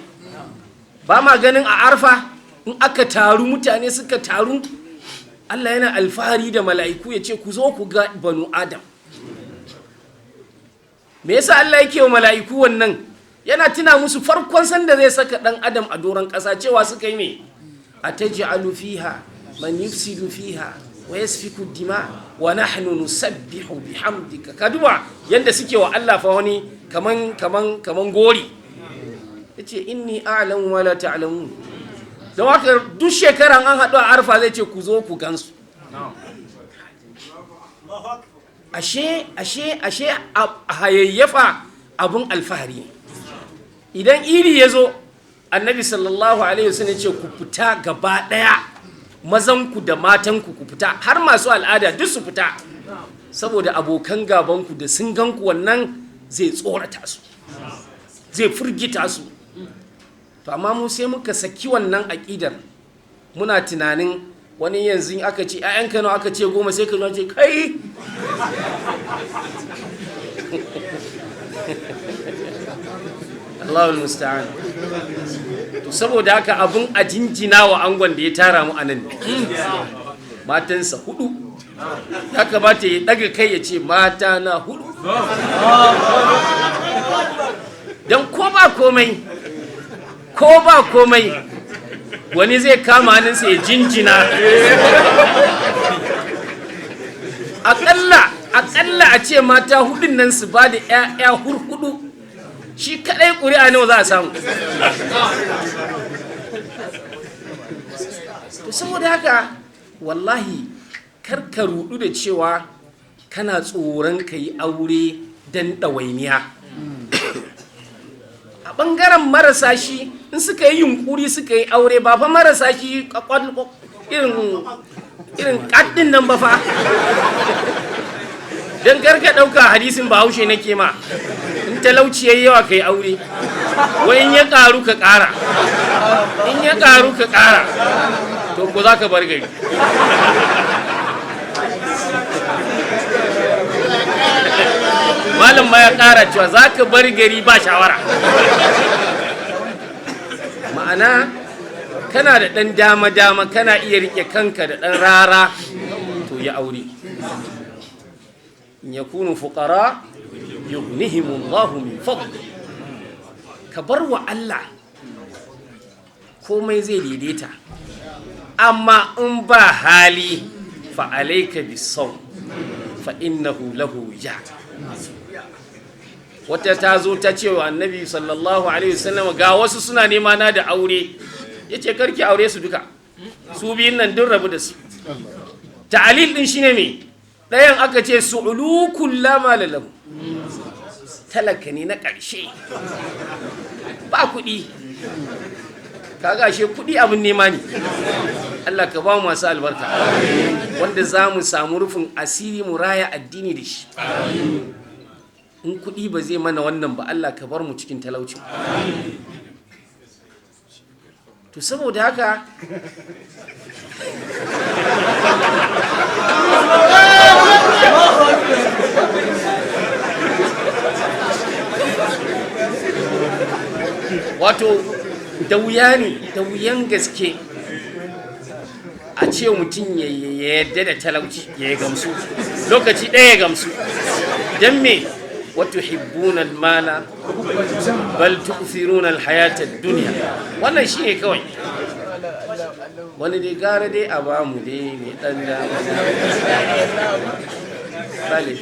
Ba ma ganin a Arfa in aka taru, mutane suka taru, Allah yana alfahari da mala'iku ya ce ku zo ku ga banu Adam. Me yasa Allah yake wa mala'iku wannan? Yana tuna musu farkon sanda zai saka ɗan Adam a doron ƙasa, cewa suka yi me, ataj'alu fiha man yufsidu fiha wa yasfiku dima wa nahnu nusabbihu bihamdika. Ka duba yanda suke wa Allah fa wani kaman gori. Yace inni a'lamu wa la ta'lamun. Don haka duk shekaran an haɗu a Arfa zai ce ku zo ku gansu. Ashe a hayayyafa abun alfahari. Idan iri ya zo, annabi sallallahu alaihi wasallam ya ce ku fita gaba ɗaya, mazanku da matanku ku fita, har masu al'ada duk su fita, saboda abokan gabanku da sun ganku wannan zai tsorata su, zai firgita su. To amma mu sai muka saki wannan aƙidar, muna tunanin wani yanzu aka ce ‘ya'yanka nawa, aka ce 10, sai ka ce kai Allahul musta'an. To saboda haka abun a jinjina wa angon da ya tara mu anan, matansa 4, ya kamata ya daga kai ya ce mata na 4, don ko ba komai wani zai kama hannunsa ya jinjina. Aƙalla a ce mata 4 nan su ba da ‘ya'ya 4, shi kaɗai ƙuri'a nawa za a samu. To saboda haka wallahi karka rudu da cewa kana tsoron ka yi aure don ɗawainiya. a ɓangaren marasa shi in suka yi yunkuri suka yi aure ba fa marasa shi irin ƙaddin nan ba fa don karka ɗauka hadisin bahaushe nake ma in talauci yayi yawa ka yi aure wai in ya ƙaru ka ƙara in ya ƙaru ka ƙara to ko za ka bar gari malam ma ya ƙara cewa za ka bar gari ba shawara ma'ana kana da ɗan dama-dama kana iya riƙe kanka da ɗan rara to ya aure in ya kunu fuƙara yughnihimullahu min fadli ka bar wa Allah komai zai daidaita amma in ba hali fa alayka bisawm fa innahu lahu wija wata ta zo ta ce wa annabi sallallahu alaihi wasallam ga wasu suna nema na da aure yace karki aure su duka su biyun nan duk rabu da su ta'alil din shine me dayan aka ce su'ulukul lama lalahu talaka ne na ƙarshe ba kuɗi kaga ashe kuɗi abin nema ne Allah ka ba mu masu albarka wanda za mu samu rufin asiri mu raya addini da shi in kuɗi ba zai mana wannan ba Allah ka bar mu cikin talaucin to saboda haka wato da wuyan gaske a ce mutum ya yadda da talauci ya gamsu lokaci ɗaya ya gamsu don me wato hibbunan mala bal tu'thiruna alhayata ad-dunya wannan shine kawai wani dai gara dai a bamu dai mai dan da bale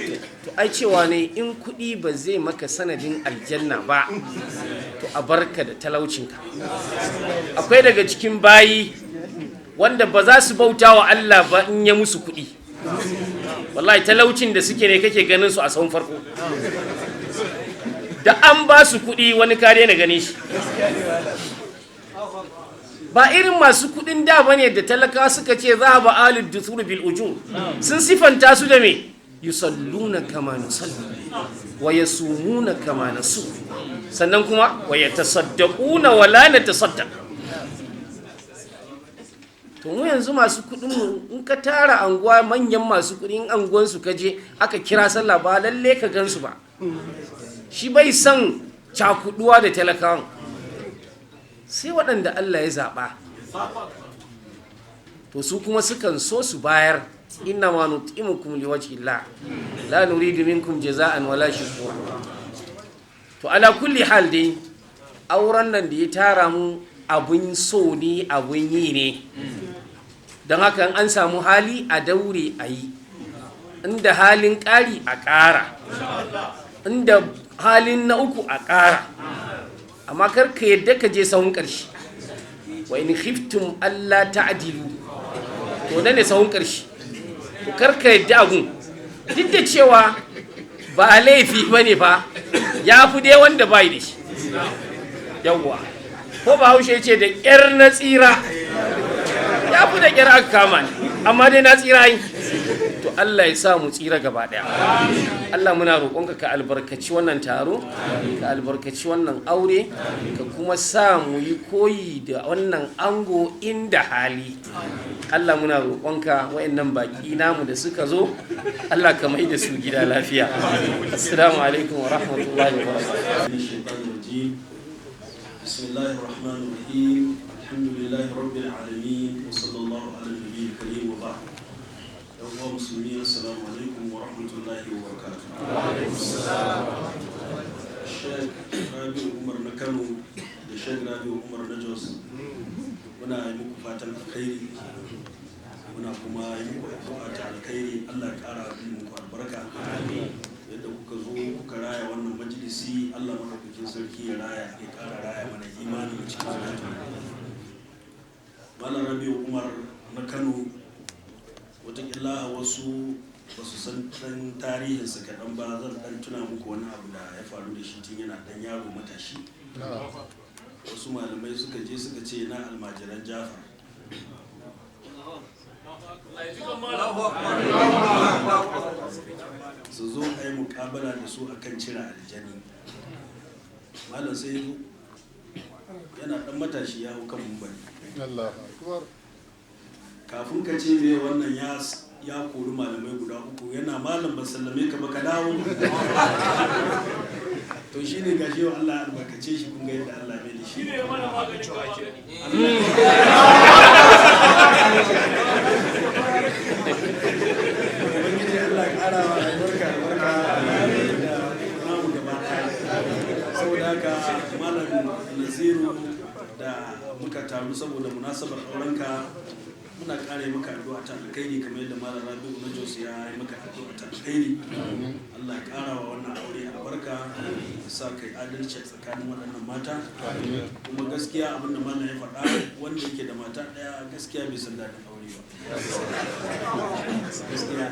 to ai cewa ne in kuɗi ba zai maka sanadin aljanna ba to a barka da talaucinka akwai daga cikin bayi wanda ba za su bauta wa Allah ba in ya musu kuɗi wallahi talaucin da suke ne kake ganin su a sahun farko da an ba su kuɗi wani kare na gane shi ba irin masu kuɗin da bane da talaka suka ce za ba alid dusur bil ujur sun sifanta su da me yusalluna kama nusalli wa yasumuna kama nasu sannan kuma wa yatasaddaquna wa la natasaddaq to mu yanzu masu kudin mu in ka tara anguwa manyan masu kudin anguwan su kaje aka kira sallah ba lalle ka gansu ba shi bai san cakuduwa da talakawan sai waɗanda Allah ya zaba to su kuma sukan so su bayar inna ma nutimukum liwajhi Allah la nuridu minkum jaza'an wala shukura to ala kulli hal dai auren nan da ya tara mu abun so ne abun yi ne don haka an samu hali a daure a yi inda halin ƙari a ƙara inda halin na uku a ƙara amma karka yadda ka je sahun ƙarshe wa in khiftum alla ta'dilu to ne sahun ƙarshe to karka yadda agun duk da cewa ba laifi bane fa ya fi dai wanda bai da shi yawwa ko ba haushe ce da ƙyar na tsira ya fi da ƙyar aka kama ni amma dai na tsira yi to Allah ya sa mu tsira gaba ɗaya Allah muna roƙonka ka albarkaci wannan taro ka albarkaci wannan aure ka kuma sa mu yi koyi da wannan ango inda hali Allah muna roƙonka wayannan baƙi namu da suka zo Allah ka mai da su gida lafiya assalamu alaikum wa rahmatullahi wa barakatuh بسم الله الرحمن الرحيم الحمد لله رب العالمين وصلى الله على النبي الكريم وبعد أيها المسلمين السلام عليكم ورحمة الله وبركاته وعليكم السلام الشيخ رابي عمر نكانو الشيخ رابي عمر نجوس muna yi muku fatan alkhairi muna kuma yi muku fatan alkhairi Allah ya ƙara muku albarka yadda kuka zo kuka raya wannan majalisi Allah madaukakin sarki ya raya ya ƙara raya mana imani a cikin zuciya Malam Rabi'u Umar na Kano wataƙila wasu ba su san ɗan tarihinsa kaɗan ba zan ɗan tuna muku wani abu da ya faru da shi tun yana ɗan yaro matashi wasu malamai suka je suka ce na almajiran Jafar su zo a yi mukabala da su akan cire aljani. Malam sai zo yana dan matashi ya hau kan mumbari. Kafin ka ce me wannan ya kori malamai guda uku yana malam ban sallame ka ba ka dawo. To shi ne gashi wa Allah albarkace shi kun ga yadda Allah mai da shi. Shi ne mana maganin ake. Ubangiji Allah ƙara wa albarka da namu gaba ɗaya. Saboda haka malam Naziru da muka taru saboda munasabar aurenka muna kare maka addu'a ta alkhairi kamar yadda malam Rabi'u na Jos ya yi maka addu'a ta alkhairi. Allah ya kara wa wannan aure albarka, sa kai adalci tsakanin waɗannan mata. Kuma gaskiya abin da malam ya faɗa wanda yake da mata ɗaya gaskiya bai san daɗin aure ba. Gaskiya.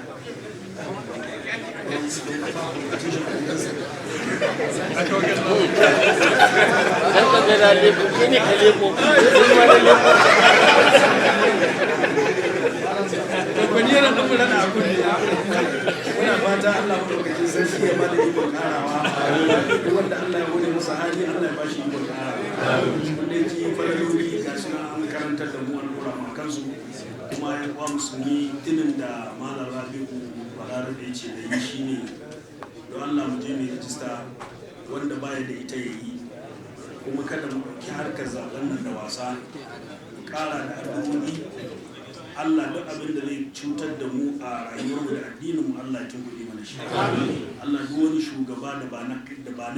Muna fata Allah madaukakin sarki ya bada ikon karawa, wanda Allah ya gode masa hali Allah ya bashi ikon karawa, wanda yake falaloli ga shi an karantar da mu an kura mu kansu. Kuma ya kwa musulmi tinin da malam Rabi'u Balarabe ya ce da yi shine don Allah mu je mu rijista wanda baya da ita yayi, kuma kada mu ɗauki harkar zaben nan da wasa, mu ƙara da addu'o'i. Allah duk abin da zai cutar da mu a rayuwarmu da addinin mu Allah ya tunkuɗe mana shi. Allah duk wani shugaba da ba na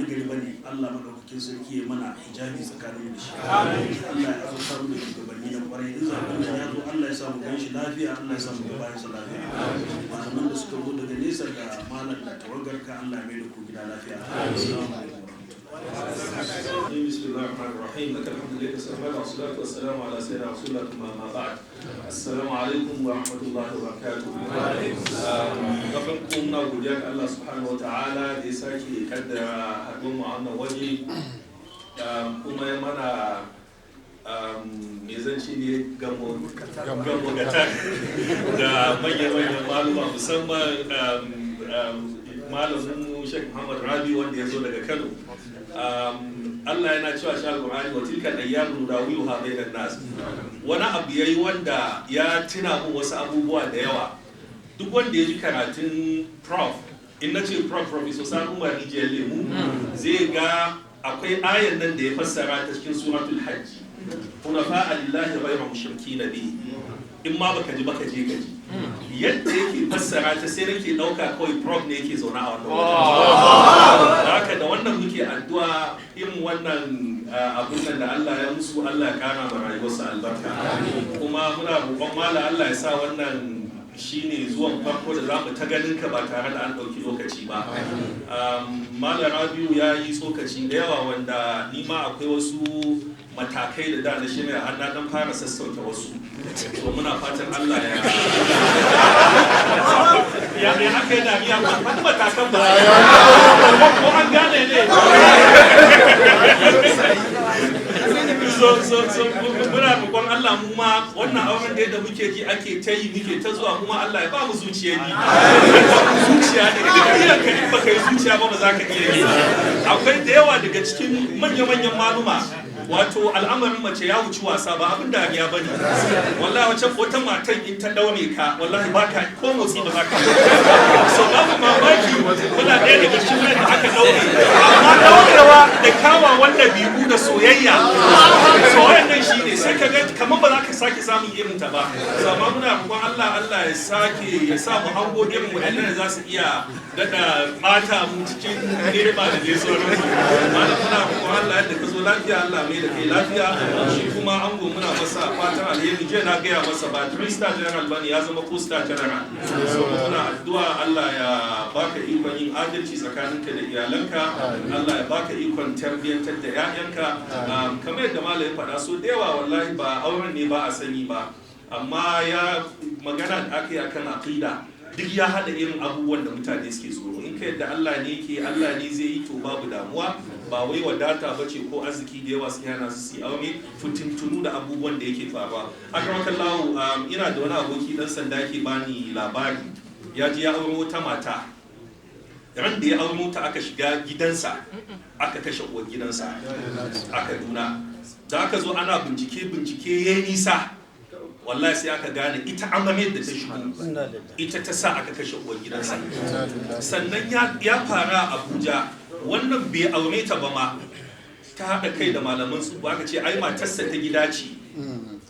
gari bane Allah madaukakin sarki ya mana hijabi tsakanin da shi. Allah ya azurta mu da shugabanni na kwarai, in zaɓen da ya zo Allah ya samu gan shi lafiya, Allah ya samu ga bayan sa lafiya. Malaman da suka zo daga nesa da malam da tawagarka Allah ya mai da ku gida lafiya. Assalamu alaikum. بسم الله الرحمن الرحيم. لك الحمد لله والصلاة والسلام على سيدنا رسول الله ما بعد. السلام عليكم ورحمة الله وبركاته. gabanku muna godiya ga Allah subhanahu wataala da ya sake kaddara haɗuwar mu a wannan waje, kuma ya mana me zan ce ne gamo gata da manyan maluma, musamman malamin Sheikh Muhammad Rabi wanda ya zo daga Kano. Allah yana cewa shi al-Qur'ani wa tilka ayyamu dawiluha bainan nas. Wani abu yayi wanda ya tuna mun wasu abubuwa da yawa. Duk wanda ya ji karatun prof, in na ce prof Professor Sani Umar Rijiyar Lemu, zai ga akwai ayan nan da ya fassara ta cikin suratul Hajj. Hunafa lillahi ghayra mushrikina bihi. In ma baka ji baka je ka ji. Yadda yake fassara ta sai nake dauka kawai prof ne yake zaune a wannan wajen. Haka da wannan muke addu'a irin wannan abun nan da Allah ya musu, Allah ya kara ma rayuwarsa albarka. Kuma muna roƙon mala Allah ya sa wannan shine zuwan farko da zamu ta ganin ka ba tare da an ɗauki lokaci ba. Malam Rabiu ya yi tsokaci da yawa wanda ni ma akwai wasu matakai da na shirya har na dan fara sassauta wasu. To muna fatan Allah ya haka yana miya ba matakan ba ko an gane ne. Muna roƙon Allah mu ma wannan auren da yadda muke ji ake ta yi muke ta zuwa kuma Allah ya ba mu zuciya ni. Zuciya ne duk irin ka in baka yi zuciya ba za ka iya yi. Akwai da yawa daga cikin manya-manyan maluma wato al'amarin mace ya wuci wasa ba abin dariya bane. Wallahi wata matan in ta daure ka wallahi baka ko motsi ba za ka yi. So babu mamaki muna ɗaya daga cikin wanda aka daure, amma daurewa da kama wanda biyu da soyayya so wannan shine sai ka ga kamar ba za ka sake samun irin ta ba. So amma muna roƙon Allah ya sake ya sa mu hango irin waɗannan da za su iya daɗa mata mu cikin girma da dai sauransu. Malam muna roƙon Allah yadda ka zo lafiya Allah mai da kai lafiya. Shi kuma ango muna masa fatan alheri. Jiya na gaya masa ba 3-star general bane, ya zama 4-star general. So muna addu'a Allah ya baka ikon yin adalci tsakaninka da iyalanka, Allah ya baka ikon tarbiyyantar da 'ya'yanka. Kamar yadda malam ya faɗa so da yawa wallahi ba auren ne ba a sani ba, amma ya magana da aka yi akan aqida. duk ya haɗa irin abubuwan da mutane suke tsoro. In ka yadda Allah ne ke, Allah ne zai yi, to babu damuwa. Ba wai wadata ba ce ko arziki da yawa suke hana su aure, fitintunu da abubuwan da yake faruwa. Akramakallahu, ina da wani aboki dan sanda yake bani labari, ya ji ya auro wata mata, ran da ya auro ta aka shiga gidansa aka kashe uwar gidansa a Kaduna. Da aka zo ana bincike ya nisa, wallahi sai aka gane ita amaryar da ta shigo ita ta sa aka kashe uwar gidansa. Sannan ya fara a Abuja, wannan bai aure ta ba ma, ta haɗa kai da malaman su aka ce ai matarsa ta gida ce,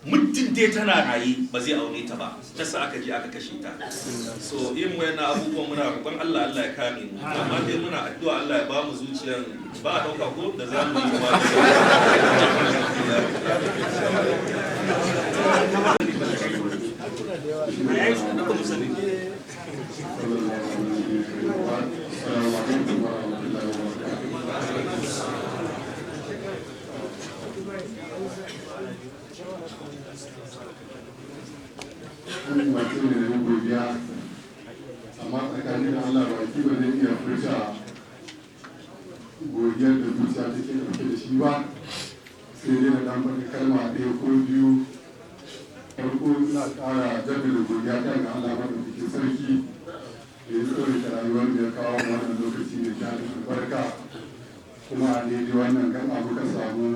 muddin dai tana raye ba zai aure ta ba, tasa aka je aka kashe ta. So irin wayannan abubuwan muna roƙon Allah ya kare mu, amma dai muna addu'a Allah ya ba mu zuciyar ba a ɗauka ko da za mu yi ba. mutum ne na godiya, amma tsakanin da Allah baki ba zai iya furta godiyar da zuciya take ɗauke da shi ba, sai dai na ɗan faɗi kalma ɗaya ko biyu. Farko ina ƙara jaddada godiya ta ga Allah maɗaukakin sarki da ya tsawaita rayuwar da ya kawo wannan lokaci da ta albarka, kuma a daidai wannan gaba muka samu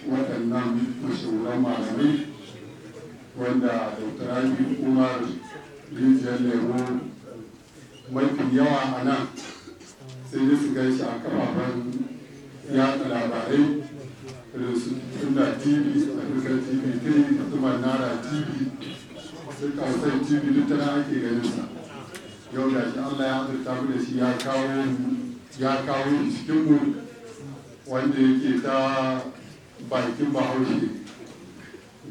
waɗannan mashahuran malamai wanda Dr. Rabi Umar Rijiyar Lemo mafi yawa a nan sai dai su gaishe a kafafen yaɗa labarai irin su Tunda TV, Afirka TV 3, da kuma Nara TV, su Kausai TV duk tana ake ganin sa. Yau da shi Allah ya azurta mu da shi ya kawo cikinmu wanda yake ta bakin Bahaushe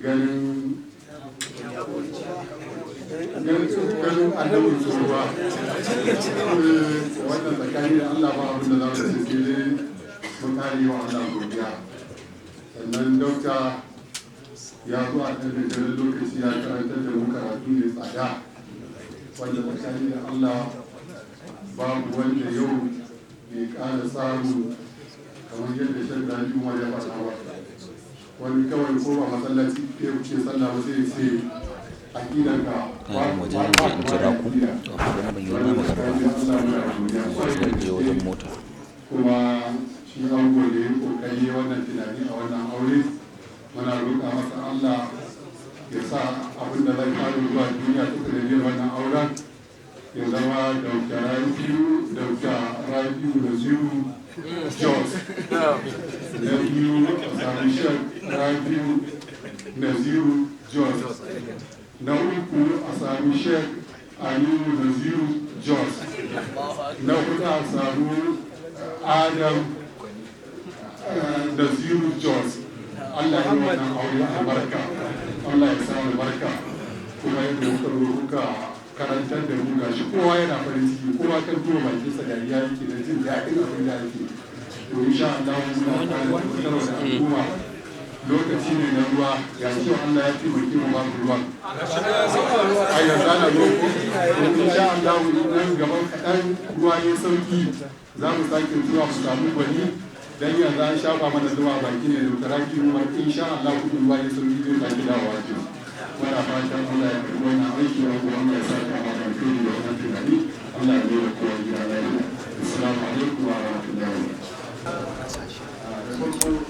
ganin annabin tsohuwa. Wannan tsakani da Allah ba abin da za mu ce sai dai mun kare wa Allah godiya. Sannan dokta ya zo a ɗan da lokaci ya karantar da mu karatu mai tsada, wanda tsakani da Allah babu wanda yau bai ƙara samu kamar yadda shan daji Umar ya faɗa ba. Wani kawai ko ba masallaci ke wuce sallah ba sai ce aƙidanka wajen in jira ku don ban yi wani magarba wajen mota. Kuma shi an gode kokari wannan tunani a wannan aure, muna roƙa masa Allah ya sa abin da zai faru zuwa duniya ta sanadiyar wannan auren ya zama Dr. Rabiu Naziru Jos, na biyu a sami Sheikh Rabiu Naziru Jos, na uku a sami Sheikh Aliyu Naziru Jos, na hudu a sami Adam Naziru Jos. Allah ya yi wannan aure albarka, Allah ya sa albarka, kuma yadda kuka karantar da mu gashi kowa yana farin ciki, kowa kan tuwo bakinsa da ya yake da jin daɗin abin da yake. To insha Allah muna ƙara tabbatar da al'umma lokaci ne na ruwa, ya ce Allah ya taimake mu babu ruwa. A yanzu ana roƙo, insha Allah nan gaban kaɗan ruwa ya sauki za mu sake zuwa mu samu gwani, dan yanzu an shafa mana zuwa baki ne da taraki ruwa, insha Allah kudin ruwa ya sauki zai sake dawowa ce. Muna fatan Allah ya karɓi wannan aiki wa kuma Allah ya sake a mafarki da wannan tunani. Allah ya nuna kowa gida lafiya. Assalamu alaikum wa rahmatullahi wa barakatuh.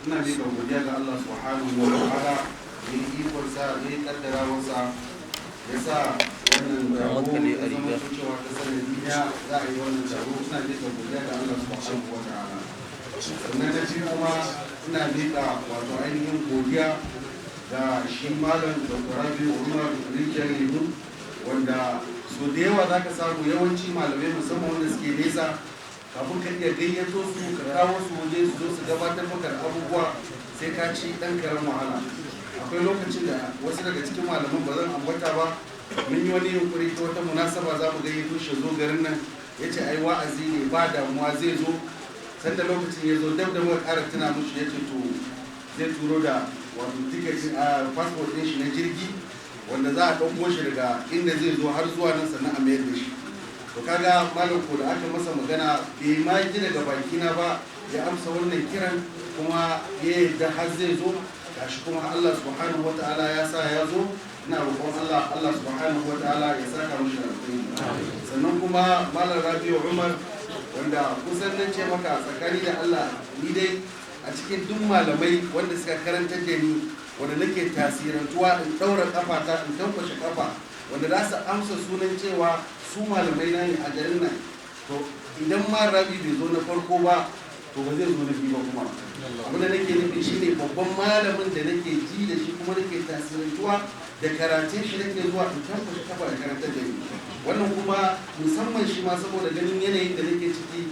Ina ne ga godiya ga Allah subhanahu wa ta'ala da ya ikonsa da ya kaddara wasa ya sa wannan taro ya zama cewa ta sanadiyya za a yi wannan taro. Ina ne ga godiya ga Allah subhanahu wa ta'ala. Sannan da shi kuma ina miƙa wato ainihin godiya ga shi malam Dr. Rabiu Umar Rijiyar Lemo, wanda so da yawa za ka samu yawanci malamai musamman wanda suke nesa, kafin ka iya gayyato su ka kawo su waje su zo su gabatar maka da abubuwa sai ka ci ɗan karen wahala. Akwai lokacin da wasu daga cikin malaman ba zan ambata ba, mun yi wani yunkuri ta wata munasaba za mu gayyato shi zo garin nan, ya ce ai wa'azi ne ba damuwa zai zo. Sanda lokacin ya zo dab da muka ƙara tuna mushi ya ce to zai turo da wato tiketin a fasfot ɗin shi na jirgi wanda za a ɗauko shi daga inda zai zo har zuwa nan sannan a mayar da shi. To kaga malam ko da aka masa magana bai ma ji daga bakina ba ya amsa wannan kiran kuma ya yadda har zai zo, gashi kuma Allah subhanahu wataala ya sa ya zo. Ina roƙon Allah subhanahu wataala ya saka mishi alheri. Sannan kuma malam Rabi'u Umar wanda kusan nan ce maka tsakani da Allah ni dai a cikin duk malamai wanda suka karantar da ni wanda nake tasirantuwa in ɗaura kafata in tankwashe kafa wanda za su amsa sunan cewa su malamai na ne a garin nan. To idan ma Rabi bai zo na farko ba to ba zai zo na biyu ba kuma. Abin da nake nufi shine babban malamin da nake ji da shi kuma nake tasirantuwa da karatun shi nake zuwa in tankwashe kafa da karantar da ni. Wannan kuma musamman shi ma saboda ganin yanayin da nake ciki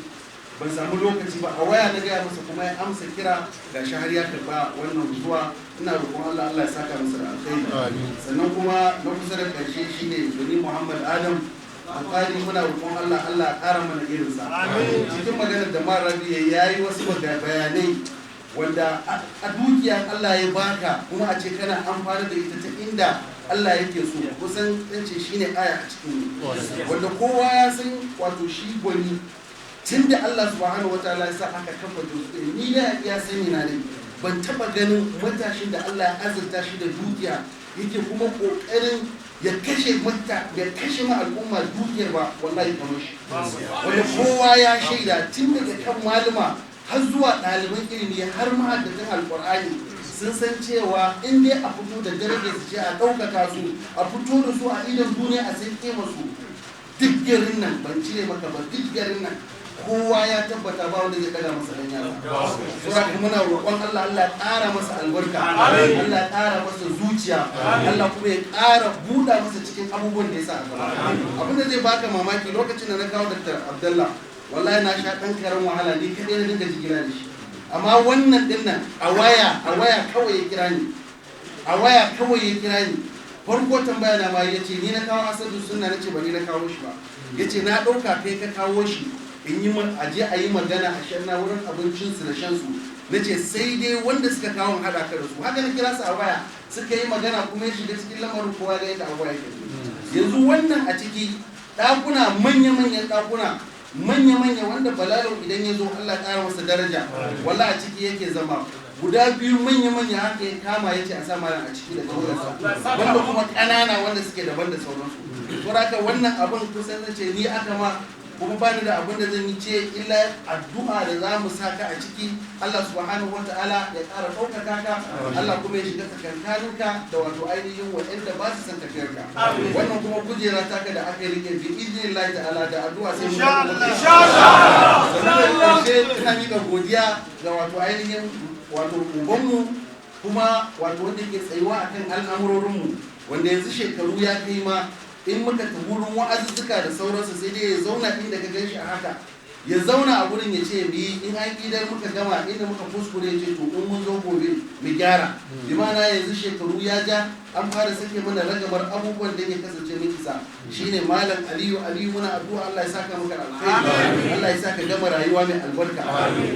ban samu lokaci ba, a waya na gaya masa kuma ya amsa kira ga shi har ya karba wannan zuwa. Ina roƙon Allah ya saka masa da alkhairi. Sannan kuma na kusa da ƙarshe shine Doni Muhammad Adam alƙali, muna roƙon Allah ya ƙara mana irinsa. Cikin maganar da Marabi ya yi wasu bayanai wanda a dukiya Allah ya baka kuma a ce kana amfani da ita ta inda Allah yake so, kusan ce shine aya a cikin wanda kowa ya san wato shi gwani tun da Allah subhanahu wataala ya sa aka kafa dutse. Ni da ya sani na dai ban taba ganin matashin da Allah ya azurta shi da dukiya yake kuma kokarin ya kashe ma al'umma dukiyar ba, wallahi kamar shi. Wanda kowa ya shaida tun daga kan malama har zuwa ɗaliban ilimi har mahaddatan alƙur'ani sun san cewa in dai a fito da darajar su ce a ɗaukaka su, a fito da su a idon duniya a sai kema su, duk garin nan ban cire maka ba, duk garin nan kowa ya tabbata ba wanda zai daga masa dan yaro. Saboda muna roƙon Allah ya ƙara masa albarka, Allah ya ƙara masa zuciya, Allah kuma ya ƙara buɗa masa cikin abubuwan da ya sa a gaba. Abin da zai baka mamaki lokacin da na kawo Dr. Abdullah, wallahi na sha ɗan karen wahala ni kaɗai na dinga jigila da shi. Amma wannan ɗin nan a waya kawai ya kira ni, farko tambaya na ma ya ce ni na kawo Asadu Sunna, na ce ba ni na kawo shi ba. Ya ce na ɗauka kai ka kawo shi in yi aje a yi magana a shanna wurin abincinsu da shansu. Na ce sai dai wanda suka kawo haɗa ka da su. Haka na kira su a waya suka yi magana kuma ya shiga cikin lamarin kowa da yadda abuwa yake. Yanzu wannan a ciki ɗakuna manya-manyan ɗakuna manya-manya wanda Balalau idan ya zo Allah ƙara masa daraja walla a ciki yake zama. Guda biyu manya-manya haka ya kama ya ce a sa malam a ciki da kaularsa, wanda kuma ƙanana wanda suke daban da sauransu. Saboda wannan abin kusan na ce ni aka ma kuma bani da abin da zan yi ce illa addu'a da za mu saka a ciki. Allah subhanahu wataala ya ƙara ɗaukaka ka, Allah kuma ya shiga tsakankaninka da wato ainihin waɗanda ba su san tafiyarka. Wannan kuma kujera taka da aka rike bi idnillahi ta'ala da addu'a sai mu insha Allah. Sannan ina mika godiya ga wato ainihin wato ubanmu kuma wato wanda ke tsayuwa akan al'amurorinmu, wanda yanzu shekaru ya kai ma in muka ta wurin wa'azuzzuka da sauransu sai dai ya zauna inda ka gan shi a haka, ya zauna a wurin ya ce mu yi, in an idan muka gama inda muka kuskure ya ce to in mun zo gobe mu gyara. Bi ma'ana yanzu shekaru ya ja, an fara sake mana ragamar abubuwan da ya kasance mun isa. Shine Malam Aliyu muna addu'a Allah ya saka maka alkhairi, Allah ya saka gama rayuwa mai albarka.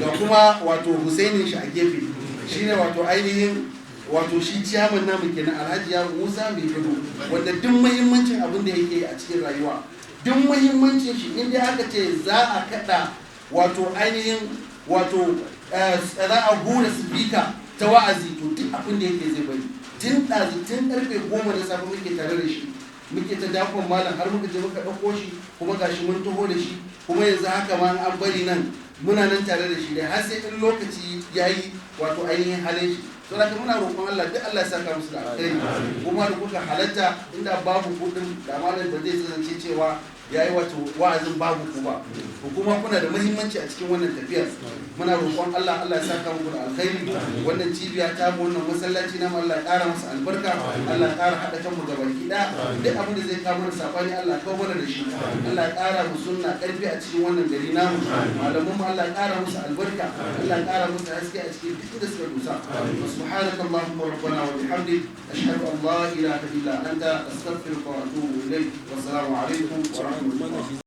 Ga kuma wato Husainin shi a gefe, shine wato ainihin wato shi ciyaman namu kenan Alhaji ya Musa mai gado, wanda duk muhimmancin abin da yake a cikin rayuwa, duk muhimmancin shi inda aka ce za a kada wato ainihin wato za a hura sifika ta wa'azi to duk abin da yake zai bari. Tun karfe 10 da safe muke tare da shi, muke ta dakon malam har muka je muka ɗauko shi kuma gashi mun taho da shi, kuma yanzu haka ma an bari nan muna nan tare da shi dai har sai in lokaci yayi wato ainihin halin shi. Saboda muna roƙon Allah duk Allah ya saka musu da alkhairi, kuma da kuka halatta inda babu kudin da malam ba zai zance cewa yayi wato wa'azin babu ku ba, ko kuma kuna da muhimmanci a cikin wannan tafiyar. Muna roƙon Allah ya saka muku da alkhairi. Wannan cibiya ta mu, wannan masallaci na Allah ya ƙara masa albarka, Allah ya ƙara haɗa kanmu gaba ki da duk abin da zai kawo mana sabani Allah ya kawo mana da shi. Allah ya ƙara mu sunna ƙarfi a cikin wannan gari namu, malaman mu Allah ya ƙara musu albarka, Allah ya ƙara musu haske a cikin duk da suka dusa. سبحانك اللهم ربنا وبحمدك أشهد أن لا إله إلا أنت أستغفرك وأتوب إليك والسلام عليكم ورحمة الله.